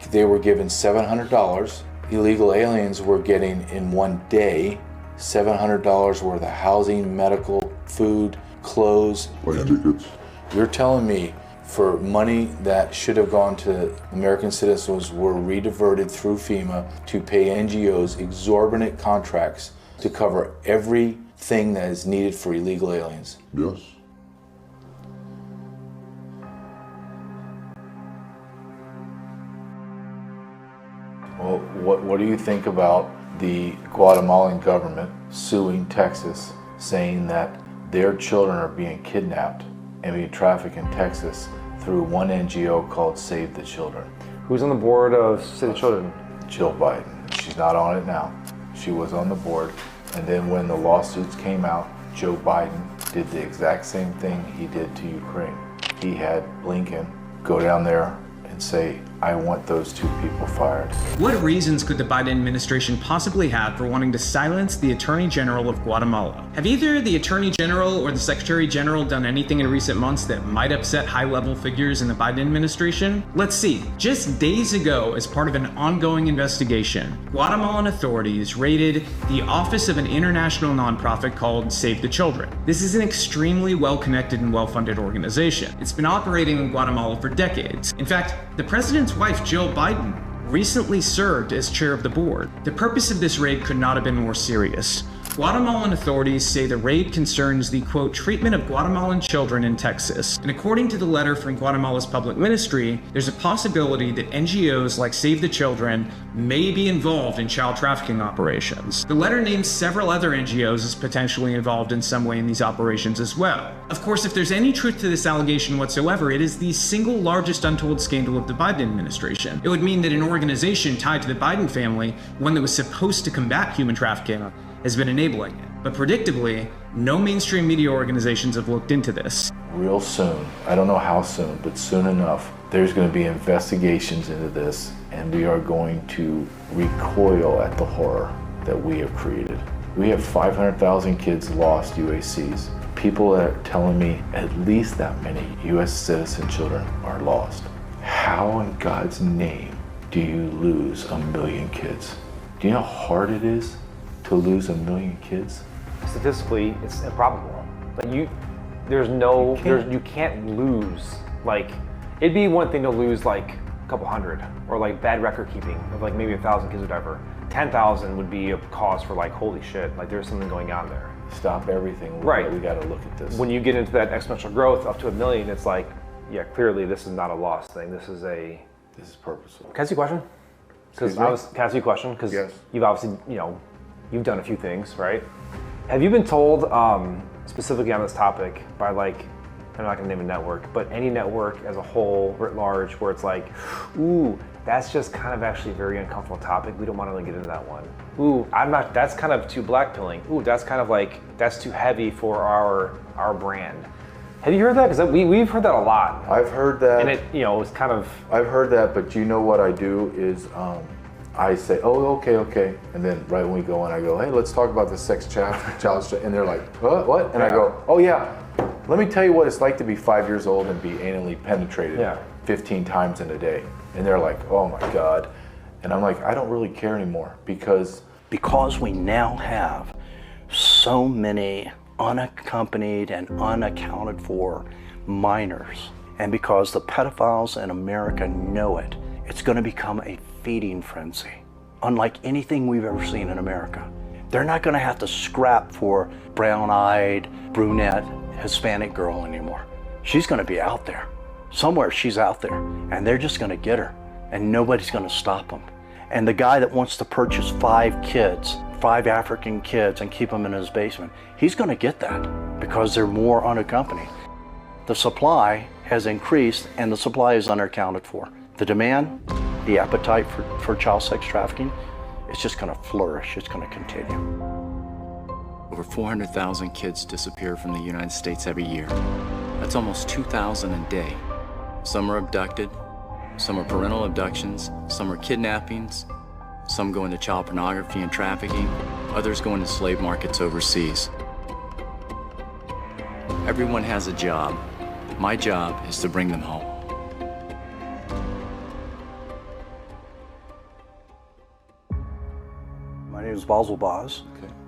Speaker 4: they were given $700. Illegal aliens were getting in one day $700 worth of housing, medical, food, clothes.
Speaker 24: Flight tickets.
Speaker 4: You're telling me for money that should have gone to American citizens were rediverted through FEMA to pay NGOs exorbitant contracts to cover everything that is needed for illegal aliens?
Speaker 24: Yes.
Speaker 4: Well, what do you think about the Guatemalan government suing Texas, saying that their children are being kidnapped and being trafficked in Texas through one NGO called Save the Children?
Speaker 23: Who's on the board of Save the Children?
Speaker 4: Jill Biden. She's not on it now. She was on the board. And then when the lawsuits came out, Joe Biden did the exact same thing he did to Ukraine. He had Blinken go down there and say, I want those two people fired.
Speaker 16: What reasons could the Biden administration possibly have for wanting to silence the Attorney General of Guatemala? Have either the Attorney General or the Secretary General done anything in recent months that might upset high-level figures in the Biden administration? Let's see. Just days ago, as part of an ongoing investigation, Guatemalan authorities raided the office of an international nonprofit called Save the Children. This is an extremely well-connected and well-funded organization. It's been operating in Guatemala for decades. In fact, the president's wife, Jill Biden, recently served as chair of the board. The purpose of this raid could not have been more serious. Guatemalan authorities say the raid concerns the, quote, treatment of Guatemalan children in Texas. And according to the letter from Guatemala's public ministry, there's a possibility that NGOs like Save the Children may be involved in child trafficking operations. The letter names several other NGOs as potentially involved in some way in these operations as well. Of course, if there's any truth to this allegation whatsoever, it is the single largest untold scandal of the Biden administration. It would mean that an organization tied to the Biden family, one that was supposed to combat human trafficking, has been enabling it. But predictably, no mainstream media organizations have looked into this.
Speaker 4: Real soon, I don't know how soon, but soon enough, there's going to be investigations into this, and we are going to recoil at the horror that we have created. We have 500,000 kids lost UACs. People are telling me at least that many US citizen children are lost. How in God's name do you lose 1 million kids? Do you know how hard it is to lose 1 million kids?
Speaker 23: Statistically, it's improbable. Like you can't lose. Like, it'd be one thing to lose like a couple hundred, or like bad record keeping of like maybe 1,000 kids or whatever. 10,000 would be a cause for like, holy shit, like there's something going on there.
Speaker 4: Stop everything.
Speaker 23: Right.
Speaker 4: We got to look at this.
Speaker 23: When you get into that exponential growth up to 1 million, it's like, yeah, clearly this is not a lost thing. This is
Speaker 4: purposeful.
Speaker 23: Can I ask you a question? Can I ask you a question? Because you've obviously, you've done a few things, right? Have you been told, specifically on this topic, by like, I'm not gonna name a network, but any network as a whole, writ large, where it's like, ooh, that's just kind of actually a very uncomfortable topic. We don't want to really get into that one. Ooh, that's kind of too blackpilling. Ooh, that's kind of like, that's too heavy for our brand. Have you heard that? Because we've heard that a lot.
Speaker 4: I've heard that.
Speaker 23: And it, it's kind of.
Speaker 4: I've heard that, but you know what I do is, I say, oh, okay. And then right when we go in, I go, hey, let's talk about the sex challenge. And they're like, what? And I go, oh yeah, let me tell you what it's like to be 5 years old and be anally penetrated 15 times in a day. And they're like, oh my God. And I'm like, I don't really care anymore because
Speaker 17: we now have so many unaccompanied and unaccounted for minors. And because the pedophiles in America know it, it's going to become a feeding frenzy, unlike anything we've ever seen in America. They're not going to have to scrap for brown-eyed, brunette, Hispanic girl anymore. She's going to be out there. Somewhere she's out there, and they're just going to get her, and nobody's going to stop them. And the guy that wants to purchase 5 African kids, and keep them in his basement, he's going to get that because they're more unaccompanied. the supply has increased and the supply is unaccounted for. The demand, the appetite for child sex trafficking, it's just going to flourish. It's going to continue.
Speaker 6: Over 400,000 kids disappear from the United States every year. That's almost 2,000 a day. Some are abducted, some are parental abductions, some are kidnappings, some go into child pornography and trafficking, others go into slave markets overseas. Everyone has a job. My job is to bring them home.
Speaker 17: My name is Basil Boz,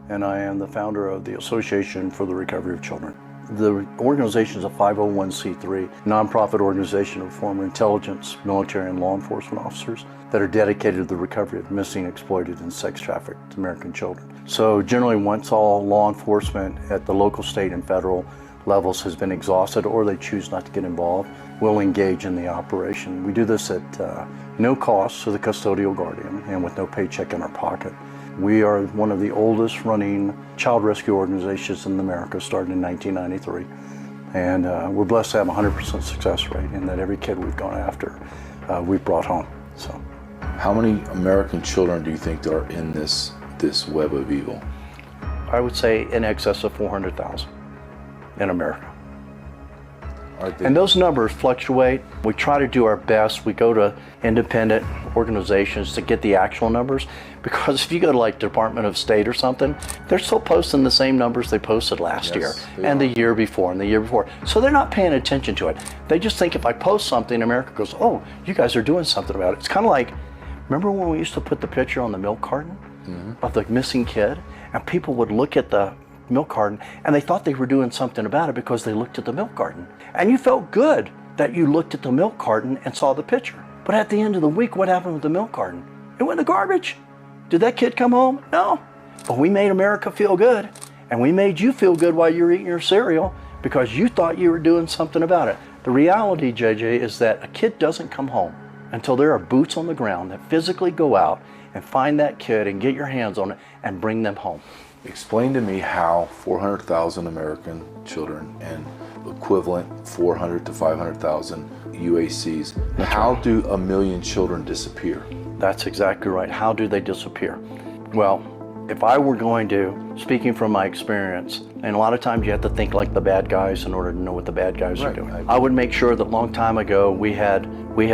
Speaker 17: and I am the founder of the Association for the Recovery of Children. The organization is a 501c3 nonprofit organization of former intelligence, military, and law enforcement officers that are dedicated to the recovery of missing, exploited, and sex-trafficked American children. So generally, once all law enforcement at the local, state, and federal levels has been exhausted or they choose not to get involved, we'll engage in the operation. We do this at no cost to the custodial guardian and with no paycheck in our pocket. We are one of the oldest running child rescue organizations in America, started in 1993. And we're blessed to have a 100% success rate in that every kid we've gone after, we've brought home. So,
Speaker 4: how many American children do you think are in this web of evil?
Speaker 17: I would say in excess of 400,000 in America. And those numbers fluctuate. We try to do our best. We go to independent organizations to get the actual numbers, because if you go to like Department of State or something, they're still posting the same numbers they posted last year and the year before and the year before. So they're not paying attention to it. They just think if I post something, America goes, oh, you guys are doing something about it. It's kind of like, remember when we used to put the picture on the milk carton of the missing kid, and people would look at the milk carton and they thought they were doing something about it because they looked at the milk carton. And you felt good that you looked at the milk carton and saw the picture. But at the end of the week, what happened with the milk carton? It went in the garbage. Did that kid come home? No. But we made America feel good, and we made you feel good while you were eating your cereal because you thought you were doing something about it. The reality, JJ, is that a kid doesn't come home until there are boots on the ground that physically go out and find that kid and get your hands on it and bring them home.
Speaker 4: Explain to me how 400,000 American children and equivalent 400 to 500,000 UACs, how do 1 million children disappear?
Speaker 17: That's exactly right. How do they disappear? Well, if I were going to, speaking from my experience, and a lot of times you have to think like the bad guys in order to know what the bad guys are doing. I would make sure that a long time ago we had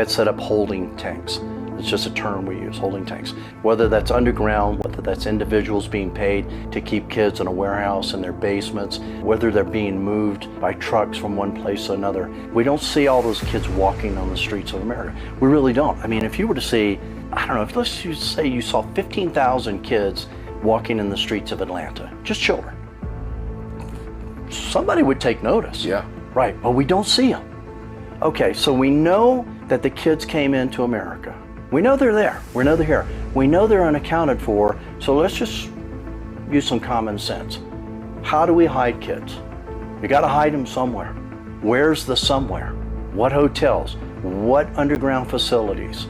Speaker 17: set up holding tanks. It's just a term we use, holding tanks. Whether that's underground, whether that's individuals being paid to keep kids in a warehouse in their basements, whether they're being moved by trucks from one place to another. We don't see all those kids walking on the streets of America. We really don't. I mean, if you were to see, I don't know, if let's say you saw 15,000 kids walking in the streets of Atlanta, just children, somebody would take notice.
Speaker 4: Yeah.
Speaker 17: Right, but we don't see them. Okay, so we know that the kids came into America. We know they're there. We know they're here. We know they're unaccounted for, so let's just use some common sense. How do we hide kids? You gotta hide them somewhere. Where's the somewhere? What hotels? What underground facilities?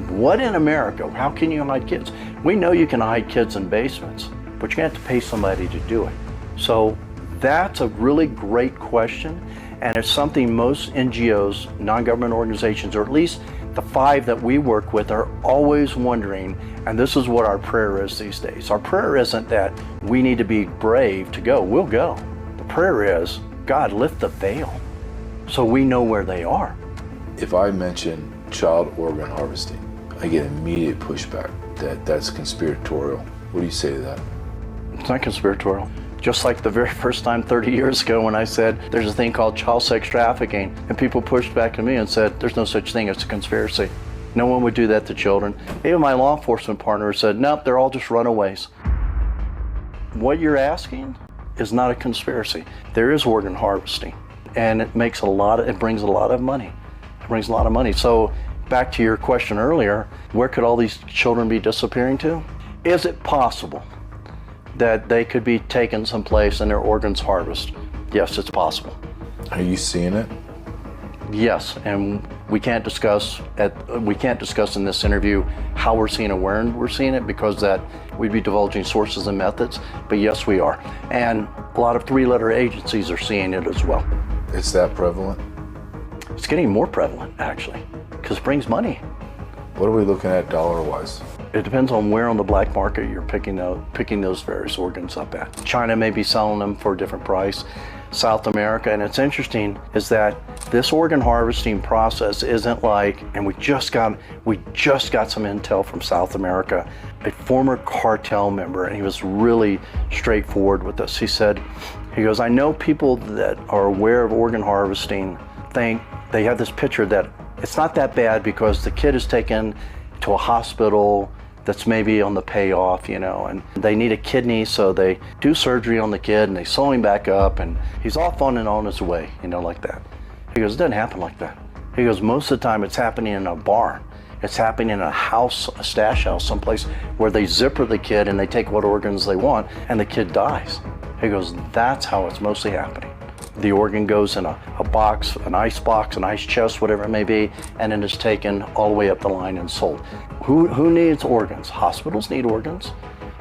Speaker 17: What in America? How can you hide kids? We know you can hide kids in basements, but you're gonna have to pay somebody to do it. So that's a really great question, and it's something most NGOs, non-government organizations, or at least the 5 that we work with, are always wondering, and this is what our prayer is these days. Our prayer isn't that we need to be brave to go. We'll go. The prayer is, God, lift the veil so we know where they are.
Speaker 4: If I mention child organ harvesting, I get immediate pushback that that's conspiratorial. What do you say to that?
Speaker 17: It's not conspiratorial. Just like the very first time 30 years ago when I said there's a thing called child sex trafficking, and people pushed back at me and said there's no such thing as a conspiracy. No one would do that to children. Even my law enforcement partner said, nope, they're all just runaways. What you're asking is not a conspiracy. There is organ harvesting, and it brings a lot of money. It brings a lot of money. So back to your question earlier, where could all these children be disappearing to? Is it possible that they could be taken someplace and their organs harvested? Yes, it's possible.
Speaker 4: Are you seeing it?
Speaker 17: Yes, and we can't discuss in this interview how we're seeing it, where we're seeing it, because that we'd be divulging sources and methods. But yes, we are, and a lot of 3-letter agencies are seeing it as well.
Speaker 4: It's that prevalent?
Speaker 17: It's getting more prevalent, actually, because it brings money.
Speaker 4: What are we looking at dollar-wise?
Speaker 17: It depends on where on the black market you're picking those various organs up at. China may be selling them for a different price. South America, and it's interesting is that this organ harvesting process isn't like, and we just got some intel from South America, a former cartel member, and he was really straightforward with us. He goes, I know people that are aware of organ harvesting think they have this picture that it's not that bad because the kid is taken to a hospital that's maybe on the payoff, and they need a kidney, so they do surgery on the kid and they sew him back up and he's off on his way, like that. He goes, it doesn't happen like that. He goes, most of the time it's happening in a barn. It's happening in a house, a stash house, someplace where they zipper the kid and they take what organs they want and the kid dies. He goes, that's how it's mostly happening. The organ goes in a box, an ice chest, whatever it may be, and then it's taken all the way up the line and sold. Who needs organs? Hospitals need organs.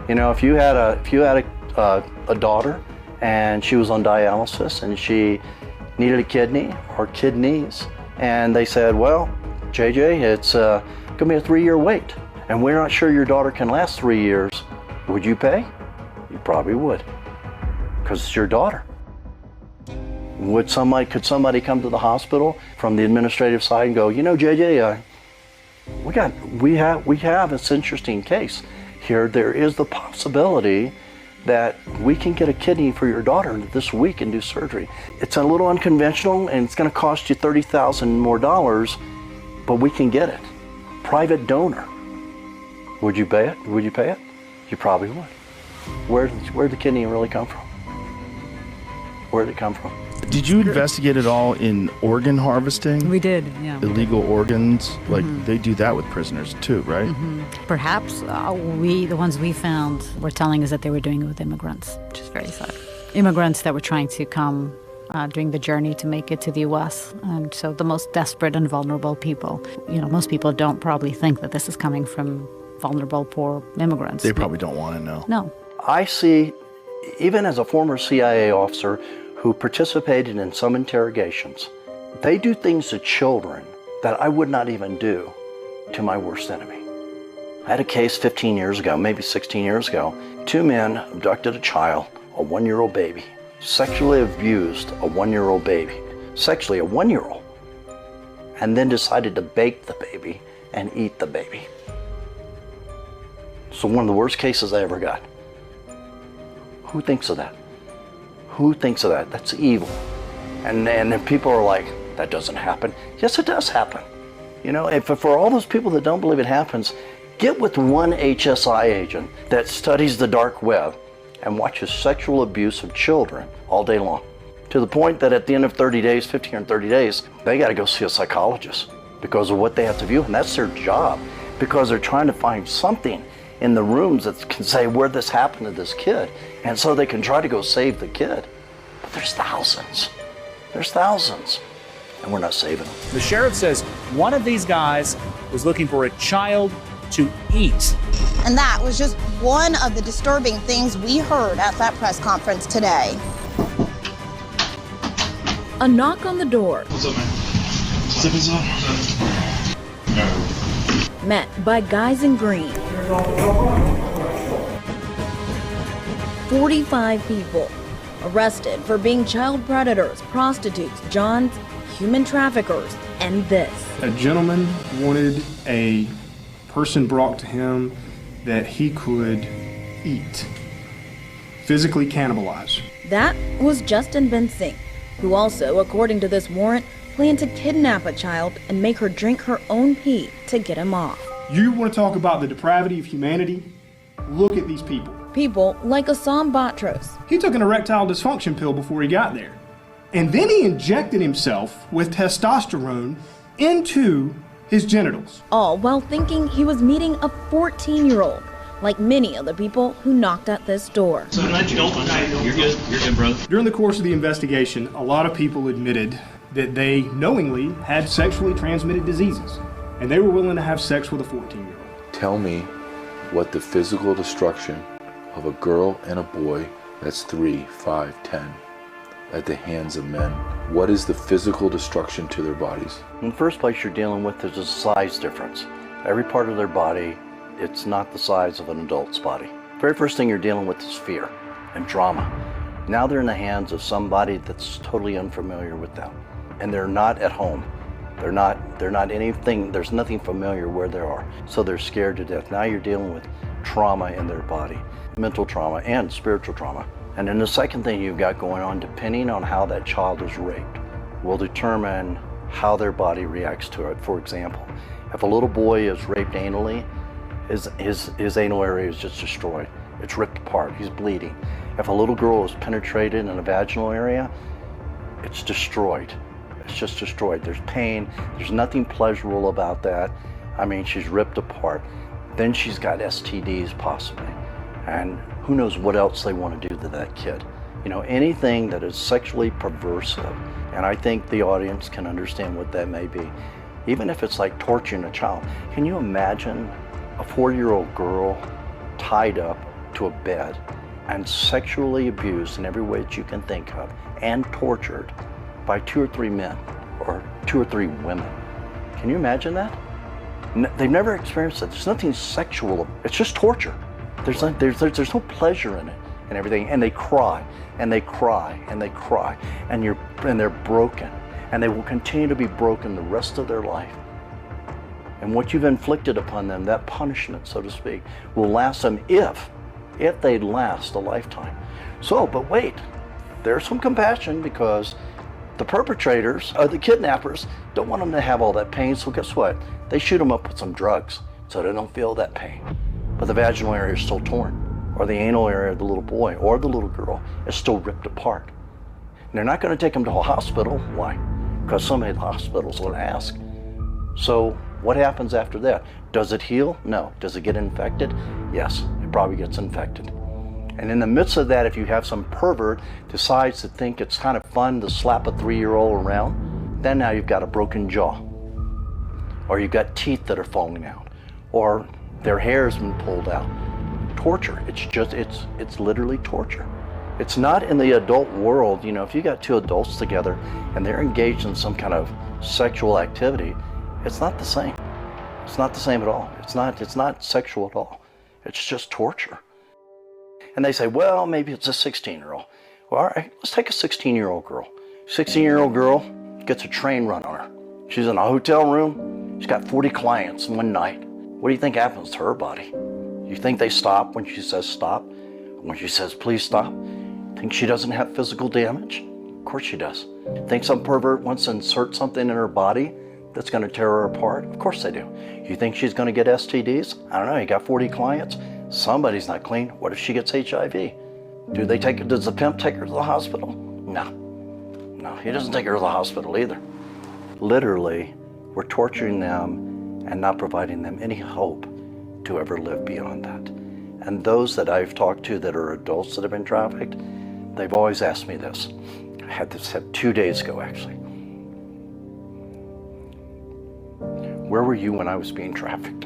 Speaker 17: If you had a daughter and she was on dialysis and she needed a kidney or kidneys, and they said, well, JJ, it's gonna be a 3-year wait, and we're not sure your daughter can last 3 years, would you pay? You probably would, because it's your daughter. Could somebody come to the hospital from the administrative side and go, JJ, we have this interesting case here. There is the possibility that we can get a kidney for your daughter this week and do surgery. It's a little unconventional and it's going to cost you $30,000 more, but we can get it. Private donor. Would you pay it? Would you pay it? You probably would. Where'd the kidney really come from? Where'd it come from?
Speaker 7: Did you investigate at all in organ harvesting?
Speaker 18: We did, yeah.
Speaker 7: Illegal organs? Like, they do that with prisoners too, right?
Speaker 18: Perhaps the ones we found were telling us that they were doing it with immigrants, which is very sad. Immigrants that were trying to come during the journey to make it to the U.S. And so the most desperate and vulnerable people. Most people don't probably think that this is coming from vulnerable, poor immigrants.
Speaker 7: They probably don't want to know.
Speaker 18: No.
Speaker 17: I see, even as a former CIA officer who participated in some interrogations, they do things to children that I would not even do to my worst enemy. I had a case 15 years ago, maybe 16 years ago. 2 men abducted a child, a 1-year-old baby, sexually abused a 1-year-old baby, sexually a 1-year-old, and then decided to bake the baby and eat the baby. So one of the worst cases I ever got. Who thinks of that? Who thinks of that? That's evil. And then people are like, that doesn't happen. Yes, it does happen. If for all those people that don't believe it happens, get with one HSI agent that studies the dark web and watches sexual abuse of children all day long. To the point that at the end of 30 days, 15 or 30 days, they got to go see a psychologist because of what they have to view. And that's their job, because they're trying to find something in the rooms that can say where this happened to this kid. And so they can try to go save the kid. But there's thousands. There's thousands. And we're not saving them.
Speaker 19: The sheriff says one of these guys was looking for a child to eat.
Speaker 22: And that was just one of the disturbing things we heard at that press conference today.
Speaker 13: A knock on the door.
Speaker 25: What's up, man? What's up?
Speaker 13: Met by guys in green. 45 people arrested for being child predators, prostitutes, johns, human traffickers, and this.
Speaker 26: A gentleman wanted a person brought to him that he could eat, physically cannibalize.
Speaker 13: That was Justin Ben Singh, who also, according to this warrant, planned to kidnap a child and make her drink her own pee to get him off.
Speaker 26: You want to talk about the depravity of humanity? Look at these people.
Speaker 13: People like Assam Batros.
Speaker 26: He took an erectile dysfunction pill before he got there. And then he injected himself with testosterone into his genitals.
Speaker 13: All while thinking he was meeting a 14-year-old, like many of the people who knocked at this door.
Speaker 25: So I'm glad you don't. You're good. You're good, brother.
Speaker 26: During the course of the investigation, a lot of people admitted that they knowingly had sexually transmitted diseases, and they were willing to have sex with a 14-year-old.
Speaker 4: Tell me what the physical destruction of a girl and a boy that's 3, 5, 10 at the hands of men What is the physical destruction to their bodies?
Speaker 17: In the first place, you're dealing with is a size difference. Every part of their body, it's not the size of an adult's body. Very first thing you're dealing with is fear and trauma. Now they're in the hands of somebody that's totally unfamiliar with them, and they're not at home. They're not anything, there's nothing familiar where they are, so they're scared to death. Now you're dealing with trauma in their body, mental trauma and spiritual trauma. And then the second thing you've got going on, depending on how that child is raped, will determine how their body reacts to it. For example, if a little boy is raped anally, his anal area is just destroyed. It's ripped apart, he's bleeding. If a little girl is penetrated in a vaginal area, it's destroyed. It's just destroyed. There's pain, there's nothing pleasurable about that. I mean, she's ripped apart. Then she's got STDs possibly. And who knows what else they want to do to that kid. You know, anything that is sexually perversive. And I think the audience can understand what that may be. Even if it's like torturing a child. Can you imagine a 4-year-old girl tied up to a bed and sexually abused in every way that you can think of and tortured by 2 or 3 men or 2 or 3 women? Can you imagine that? They've never experienced it. There's nothing sexual. It's just torture. There's no pleasure in it and everything. And they cry and they cry and they cry and they're broken, and they will continue to be broken the rest of their life. And what you've inflicted upon them, that punishment, so to speak, will last them if they last a lifetime. So, but wait, there's some compassion, because the perpetrators, or the kidnappers, don't want them to have all that pain, so guess what? They shoot them up with some drugs so they don't feel that pain. But the vaginal area is still torn, or the anal area of the little boy or the little girl is still ripped apart. And they're not going to take them to a hospital. Why? Because some of the hospitals will ask. So what happens after that? Does it heal? No. Does it get infected? Yes, it probably gets infected. And in the midst of that, if you have some pervert decides to think it's kind of fun to slap a 3-year-old around, then now you've got a broken jaw, or you've got teeth that are falling out, or their hair's been pulled out. Torture. It's literally torture. It's not in the adult world. You know, if you got 2 adults together and they're engaged in some kind of sexual activity, it's not the same. It's not the same at all. It's not sexual at all. It's just torture. And they say, well, maybe it's a 16-year-old. Well, all right, let's take a 16-year-old girl. 16-year-old girl gets a train run on her. She's in a hotel room. She's got 40 clients in one night. What do you think happens to her body? You think they stop when she says stop? When she says please stop? Think she doesn't have physical damage? Of course she does. Think some pervert wants to insert something in her body that's going to tear her apart? Of course they do. You think she's going to get STDs? I don't know, you got 40 clients. Somebody's not clean. What if she gets HIV? Does the pimp take her to the hospital? No, he doesn't take her to the hospital either. Literally, we're torturing them and not providing them any hope to ever live beyond that. And those that I've talked to that are adults that have been trafficked, they've always asked me this. I had this 2 days ago, actually. Where were you when I was being trafficked?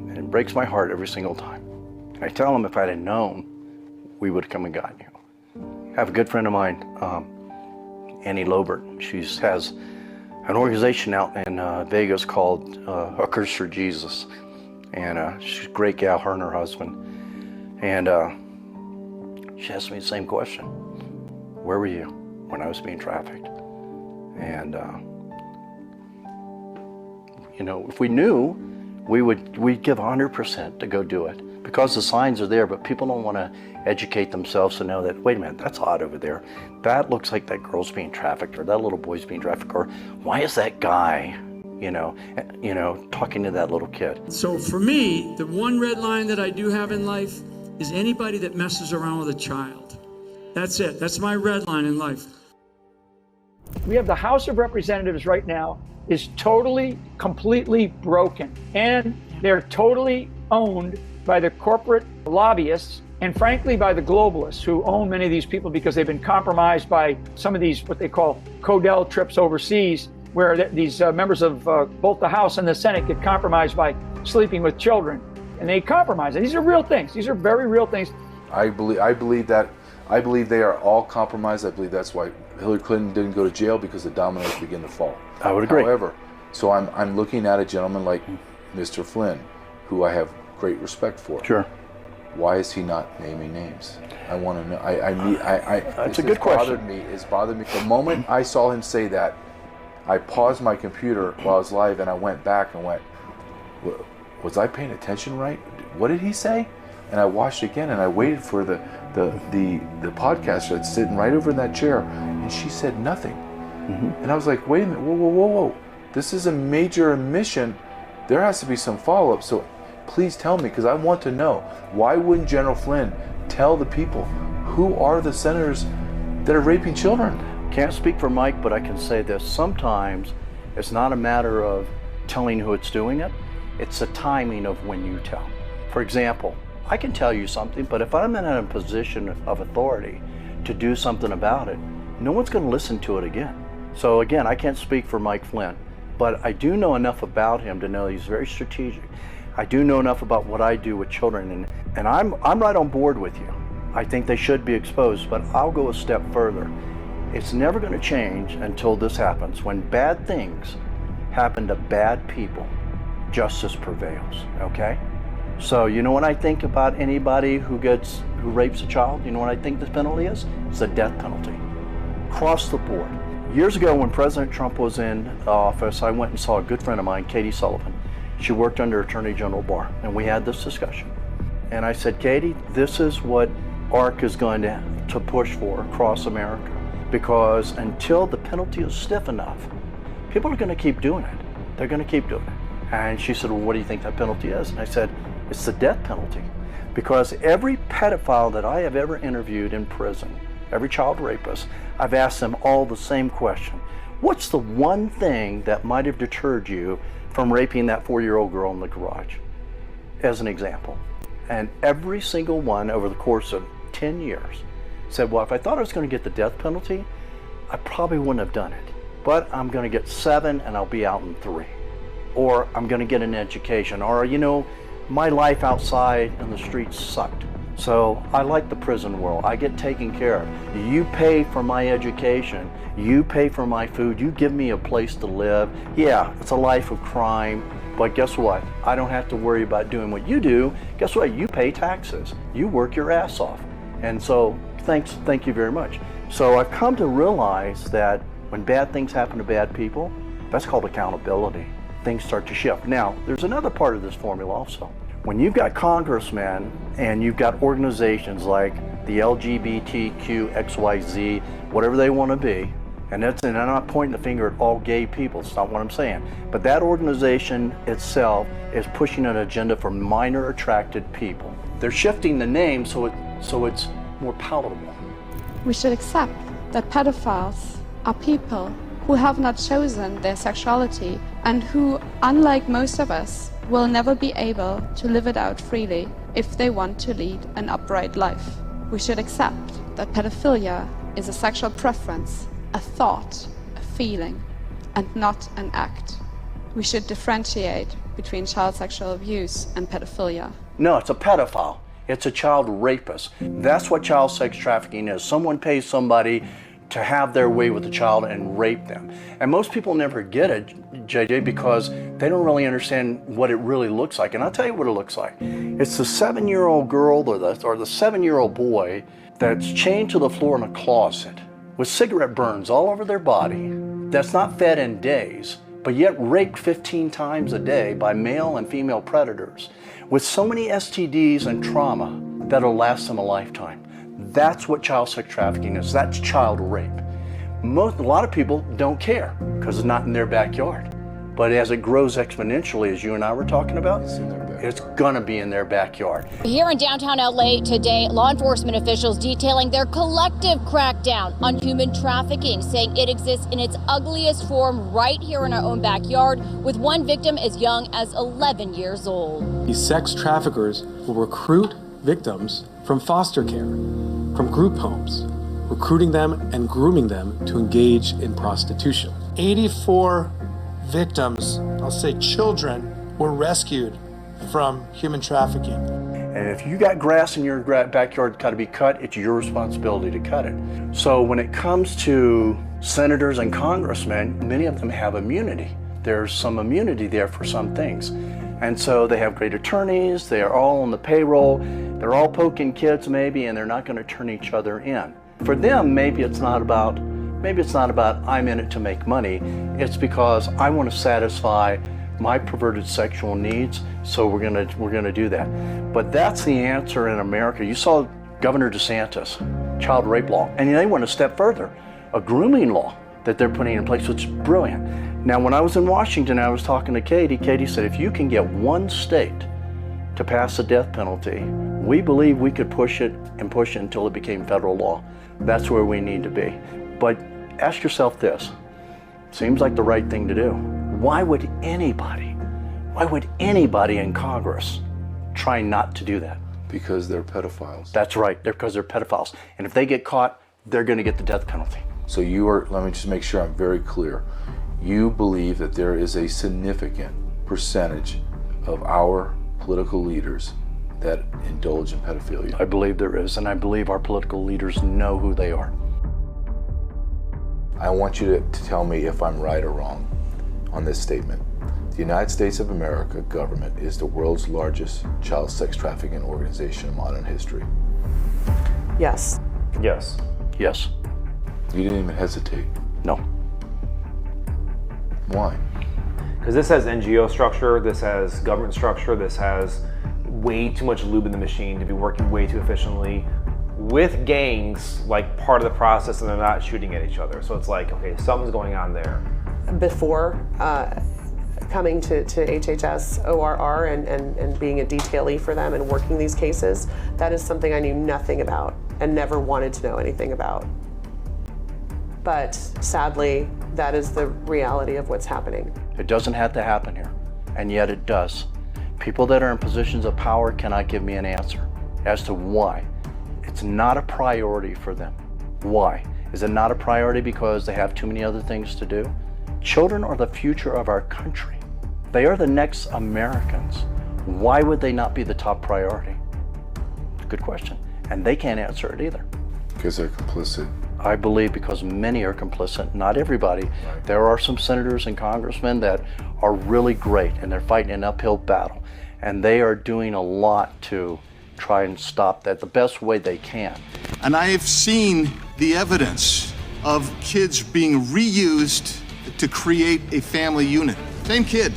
Speaker 17: And it breaks my heart every single time. And I tell them if I'd have known, we would have come and gotten you. I have a good friend of mine, Annie Lobert. She has an organization out in Vegas called Hookers for Jesus. And she's a great gal, her and her husband. And she asked me the same question. Where were you when I was being trafficked? And you know, if we knew, we'd give 100% to go do it, because the signs are there, but people don't want to educate themselves to know that, wait a minute, that's odd over there. That looks like that girl's being trafficked, or that little boy's being trafficked, or why is that guy, you know, talking to that little kid?
Speaker 3: So for me, the one red line that I do have in life is anybody that messes around with a child. That's it. That's my red line in life.
Speaker 8: We have the House of Representatives right now is totally, completely broken. And they're totally owned by the corporate lobbyists and frankly by the globalists who own many of these people, because they've been compromised by some of these, what they call Codel trips overseas, where these members of both the House and the Senate get compromised by sleeping with children. and they compromise. And these are real things. These are very real things.
Speaker 4: I believe they are all compromised. I believe that's why Hillary Clinton didn't go to jail, because the dominoes begin to fall.
Speaker 17: I would agree.
Speaker 4: However, so I'm looking at a gentleman like Mr. Flynn, who I have great respect for.
Speaker 17: Sure.
Speaker 4: Why is he not naming names? I want to know.
Speaker 17: That's a good question.
Speaker 4: It's bothered me. The moment I saw him say that, I paused my computer while I was live, and I went back and went, was I paying attention right? What did he say? And I watched again, and I waited for the podcaster that's sitting right over in that chair, and she said nothing.
Speaker 17: Mm-hmm.
Speaker 4: And I was like, wait a minute, whoa. This is a major omission. There has to be some follow-up. So please tell me, because I want to know. Why wouldn't General Flynn tell the people who are the senators that are raping children?
Speaker 17: Can't speak for Mike, but I can say this. Sometimes it's not a matter of telling who it's doing it. It's the timing of when you tell. For example, I can tell you something, but if I'm in a position of authority to do something about it, no one's going to listen to it again. So again, I can't speak for Mike Flynn, but I do know enough about him to know he's very strategic. I do know enough about what I do with children, and I'm right on board with you. I think they should be exposed, but I'll go a step further. It's never going to change until this happens. When bad things happen to bad people, justice prevails, okay? So you know what I think about anybody who rapes a child? You know what I think the penalty is? It's the death penalty. Across the board. Years ago when President Trump was in office, I went and saw a good friend of mine, Katie Sullivan. She worked under Attorney General Barr, and we had this discussion. And I said, Katie, this is what ARC is going to push for across America. Because until the penalty is stiff enough, people are going to keep doing it. They're going to keep doing it. And she said, well, what do you think that penalty is? And I said, it's the death penalty. Because every pedophile that I have ever interviewed in prison, every child rapist, I've asked them all the same question. What's the one thing that might have deterred you from raping that 4-year-old girl in the garage? As an example. And every single one over the course of 10 years said, well, if I thought I was going to get the death penalty, I probably wouldn't have done it. But I'm going to get 7 and I'll be out in 3. Or I'm going to get an education. Or, you know, my life outside in the streets sucked. So I like the prison world. I get taken care of. You pay for my education. You pay for my food. You give me a place to live. Yeah, it's a life of crime. But guess what? I don't have to worry about doing what you do. Guess what? You pay taxes. You work your ass off. And so thank you very much. So I've come to realize that when bad things happen to bad people, that's called accountability. Things start to shift. Now, there's another part of this formula also. When you've got congressmen and you've got organizations like the LGBTQ, XYZ, whatever they want to be, and I'm not pointing the finger at all gay people, it's not what I'm saying, but that organization itself is pushing an agenda for minor attracted people. They're shifting the name so it's more palatable.
Speaker 1: We should accept that pedophiles are people who have not chosen their sexuality and who, unlike most of us, will never be able to live it out freely if they want to lead an upright life. We should accept that pedophilia is a sexual preference, a thought, a feeling, and not an act. We should differentiate between child sexual abuse and pedophilia.
Speaker 17: No, it's a pedophile. It's a child rapist. That's what child sex trafficking is. Someone pays somebody to have their way with a child and rape them. And most people never get it, JJ, because they don't really understand what it really looks like. And I'll tell you what it looks like. It's the 7-year-old girl or the 7-year-old boy that's chained to the floor in a closet with cigarette burns all over their body, that's not fed in days, but yet raped 15 times a day by male and female predators, with so many STDs and trauma that'll last them a lifetime. That's what child sex trafficking is. That's child rape. A lot of people don't care because it's not in their backyard. But as it grows exponentially, as you and I were talking about, it's gonna be in their backyard.
Speaker 10: Here in downtown LA today, law enforcement officials detailing their collective crackdown on human trafficking, saying it exists in its ugliest form right here in our own backyard, with one victim as young as 11 years old.
Speaker 11: These sex traffickers will recruit victims from foster care, from group homes, recruiting them and grooming them to engage in prostitution. 84 victims, I'll say children, were rescued from human trafficking.
Speaker 17: And if you got grass in your backyard that's got to be cut, it's your responsibility to cut it. So when it comes to senators and congressmen, many of them have immunity. There's some immunity there for some things. And so they have great attorneys, they are all on the payroll, they're all poking kids maybe, and they're not going to turn each other in. For them, maybe it's not about I'm in it to make money. It's because I want to satisfy my perverted sexual needs, so we're gonna do that. But that's the answer in America. You saw Governor DeSantis, child rape law, and they went a step further, a grooming law that they're putting in place, which is brilliant. Now, when I was in Washington, I was talking to Katie. Katie said, if you can get one state to pass the death penalty, we believe we could push it until it became federal law. That's where we need to be. But ask yourself this, seems like the right thing to do. Why would anybody in Congress try not to do that?
Speaker 4: Because they're pedophiles.
Speaker 17: That's right, because they're pedophiles. And if they get caught, they're gonna get the death penalty.
Speaker 4: So let me just make sure I'm very clear. You believe that there is a significant percentage of our political leaders that indulge in pedophilia?
Speaker 17: I believe there is, and I believe our political leaders know who they are.
Speaker 4: I want you to tell me if I'm right or wrong on this statement. The United States of America government is the world's largest child sex trafficking organization in modern history.
Speaker 2: Yes.
Speaker 23: Yes.
Speaker 17: Yes.
Speaker 4: You didn't even hesitate?
Speaker 17: No.
Speaker 4: Why?
Speaker 23: Because this has NGO structure, this has government structure, this has way too much lube in the machine to be working way too efficiently with gangs, like part of the process, and they're not shooting at each other. So it's like, okay, something's going on there.
Speaker 2: Before coming to HHS ORR and being a detailee for them and working these cases, that is something I knew nothing about and never wanted to know anything about. But sadly, that is the reality of what's happening.
Speaker 17: It doesn't have to happen here, and yet it does. People that are in positions of power cannot give me an answer as to why. It's not a priority for them. Why? Is it not a priority because they have too many other things to do? Children are the future of our country. They are the next Americans. Why would they not be the top priority? Good question. And they can't answer it either.
Speaker 4: Because they're complicit.
Speaker 17: I believe because many are complicit, not everybody. Right. There are some senators and congressmen that are really great and they're fighting an uphill battle. And they are doing a lot to try and stop that the best way they can.
Speaker 7: And I have seen the evidence of kids being reused to create a family unit. Same kid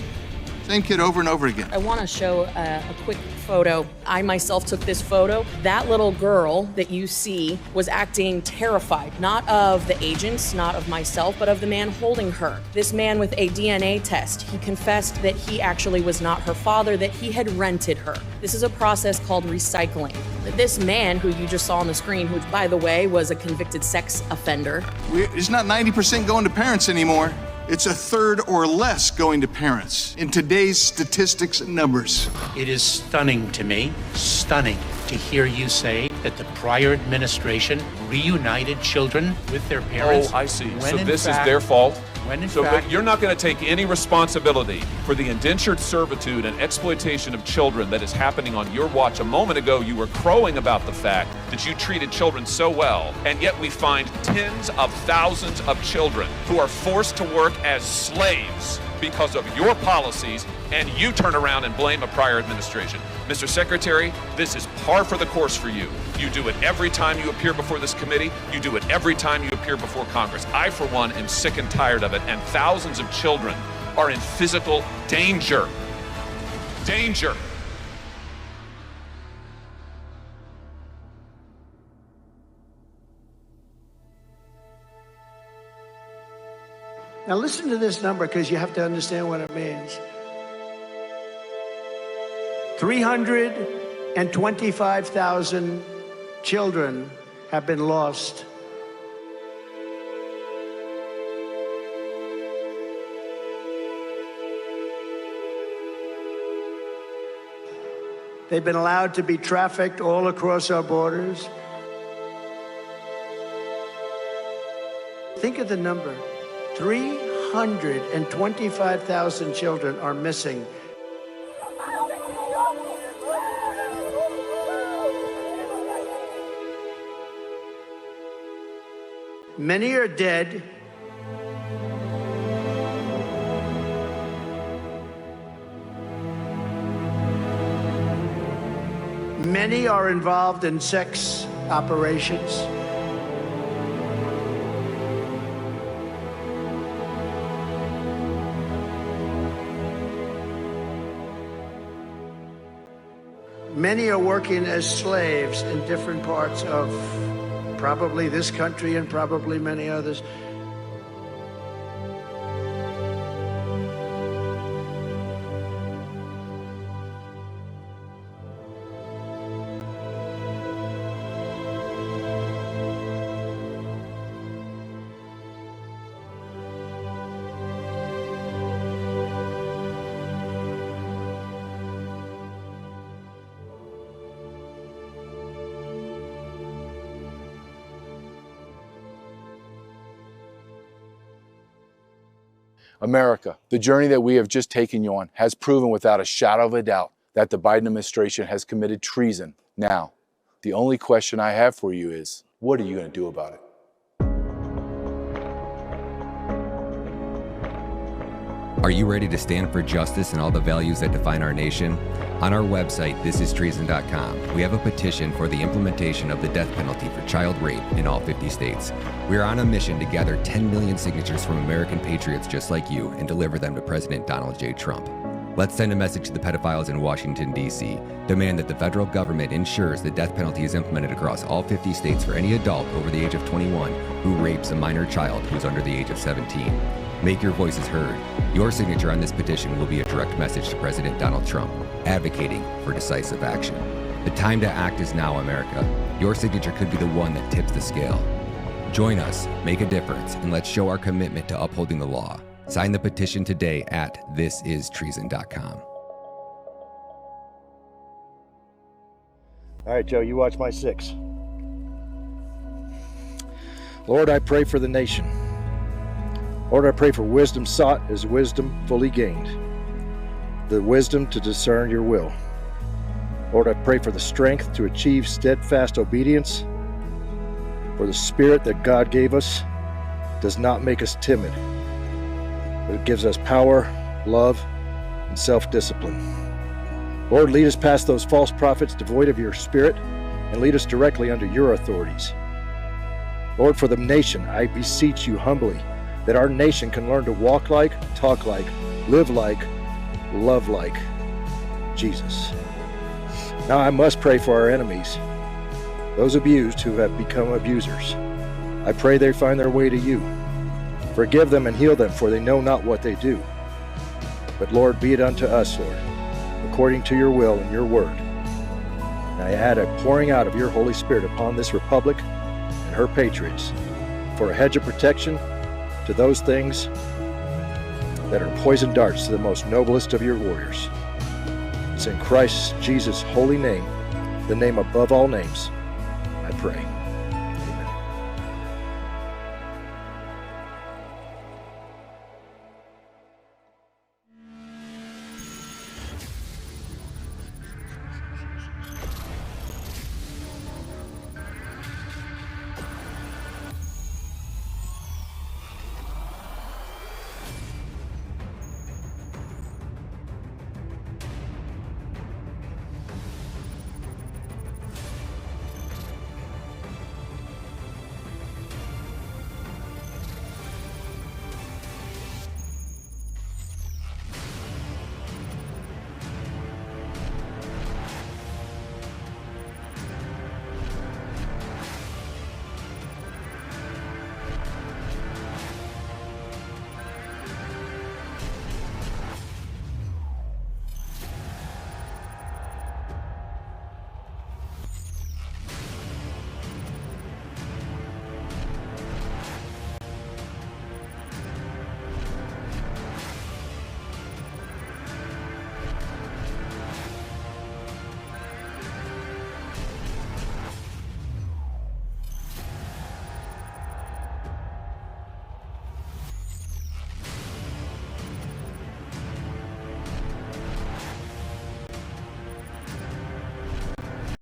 Speaker 7: over and over again.
Speaker 5: I want to show a quick photo. I myself took this photo. That little girl that you see was acting terrified, not of the agents, not of myself, but of the man holding her. This man with a DNA test, he confessed that he actually was not her father, that he had rented her. This is a process called recycling. This man who you just saw on the screen, who by the way was a convicted sex offender.
Speaker 7: It's not 90% going to parents anymore. It's a third or less going to parents in today's statistics and numbers.
Speaker 12: It is stunning to me, stunning to hear you say that the prior administration reunited children with their parents.
Speaker 14: Oh, I see. So this is their fault? But you're not going to take any responsibility for the indentured servitude and exploitation of children that is happening on your watch. A moment ago, you were crowing about the fact that you treated children so well, and yet we find tens of thousands of children who are forced to work as slaves because of your policies, and you turn around and blame a prior administration. Mr. Secretary, this is par for the course for you. You do it every time you appear before this committee. You do it every time you appear before Congress. I, for one, am sick and tired of it, and thousands of children are in physical danger. Danger.
Speaker 20: Now listen to this number because you have to understand what it means. 325,000 children have been lost. They've been allowed to be trafficked all across our borders. Think of the number. 325,000 children are missing. Many are dead. Many are involved in sex operations. Many are working as slaves in different parts of probably this country and probably many others.
Speaker 4: America, the journey that we have just taken you on has proven without a shadow of a doubt that the Biden administration has committed treason. Now, the only question I have for you is, what are you going to do about it?
Speaker 6: Are you ready to stand for justice and all the values that define our nation? On our website, thististreason.com, we have a petition for the implementation of the death penalty for child rape in all 50 states. We are on a mission to gather 10 million signatures from American patriots just like you and deliver them to President Donald J. Trump. Let's send a message to the pedophiles in Washington, D.C. Demand that the federal government ensures the death penalty is implemented across all 50 states for any adult over the age of 21 who rapes a minor child who is under the age of 17. Make your voices heard. Your signature on this petition will be a direct message to President Donald Trump, advocating for decisive action. The time to act is now, America. Your signature could be the one that tips the scale. Join us, make a difference, and let's show our commitment to upholding the law. Sign the petition today at thisistreason.com.
Speaker 9: All right, Joe, you watch my 6. Lord, I pray for the nation. Lord, I pray for wisdom sought as wisdom fully gained, the wisdom to discern your will. Lord, I pray for the strength to achieve steadfast obedience, for the spirit that God gave us does not make us timid, but it gives us power, love, and self-discipline. Lord, lead us past those false prophets devoid of your spirit and lead us directly under your authorities. Lord, for the nation, I beseech you humbly that our nation can learn to walk like, talk like, live like, love like Jesus. Now I must pray for our enemies, those abused who have become abusers. I pray they find their way to you. Forgive them and heal them, for they know not what they do. But Lord, be it unto us, Lord, according to your will and your word. And I add a pouring out of your Holy Spirit upon this republic and her patriots for a hedge of protection to those things that are poison darts to the most noblest of your warriors. It's in Christ Jesus' holy name, the name above all names, I pray.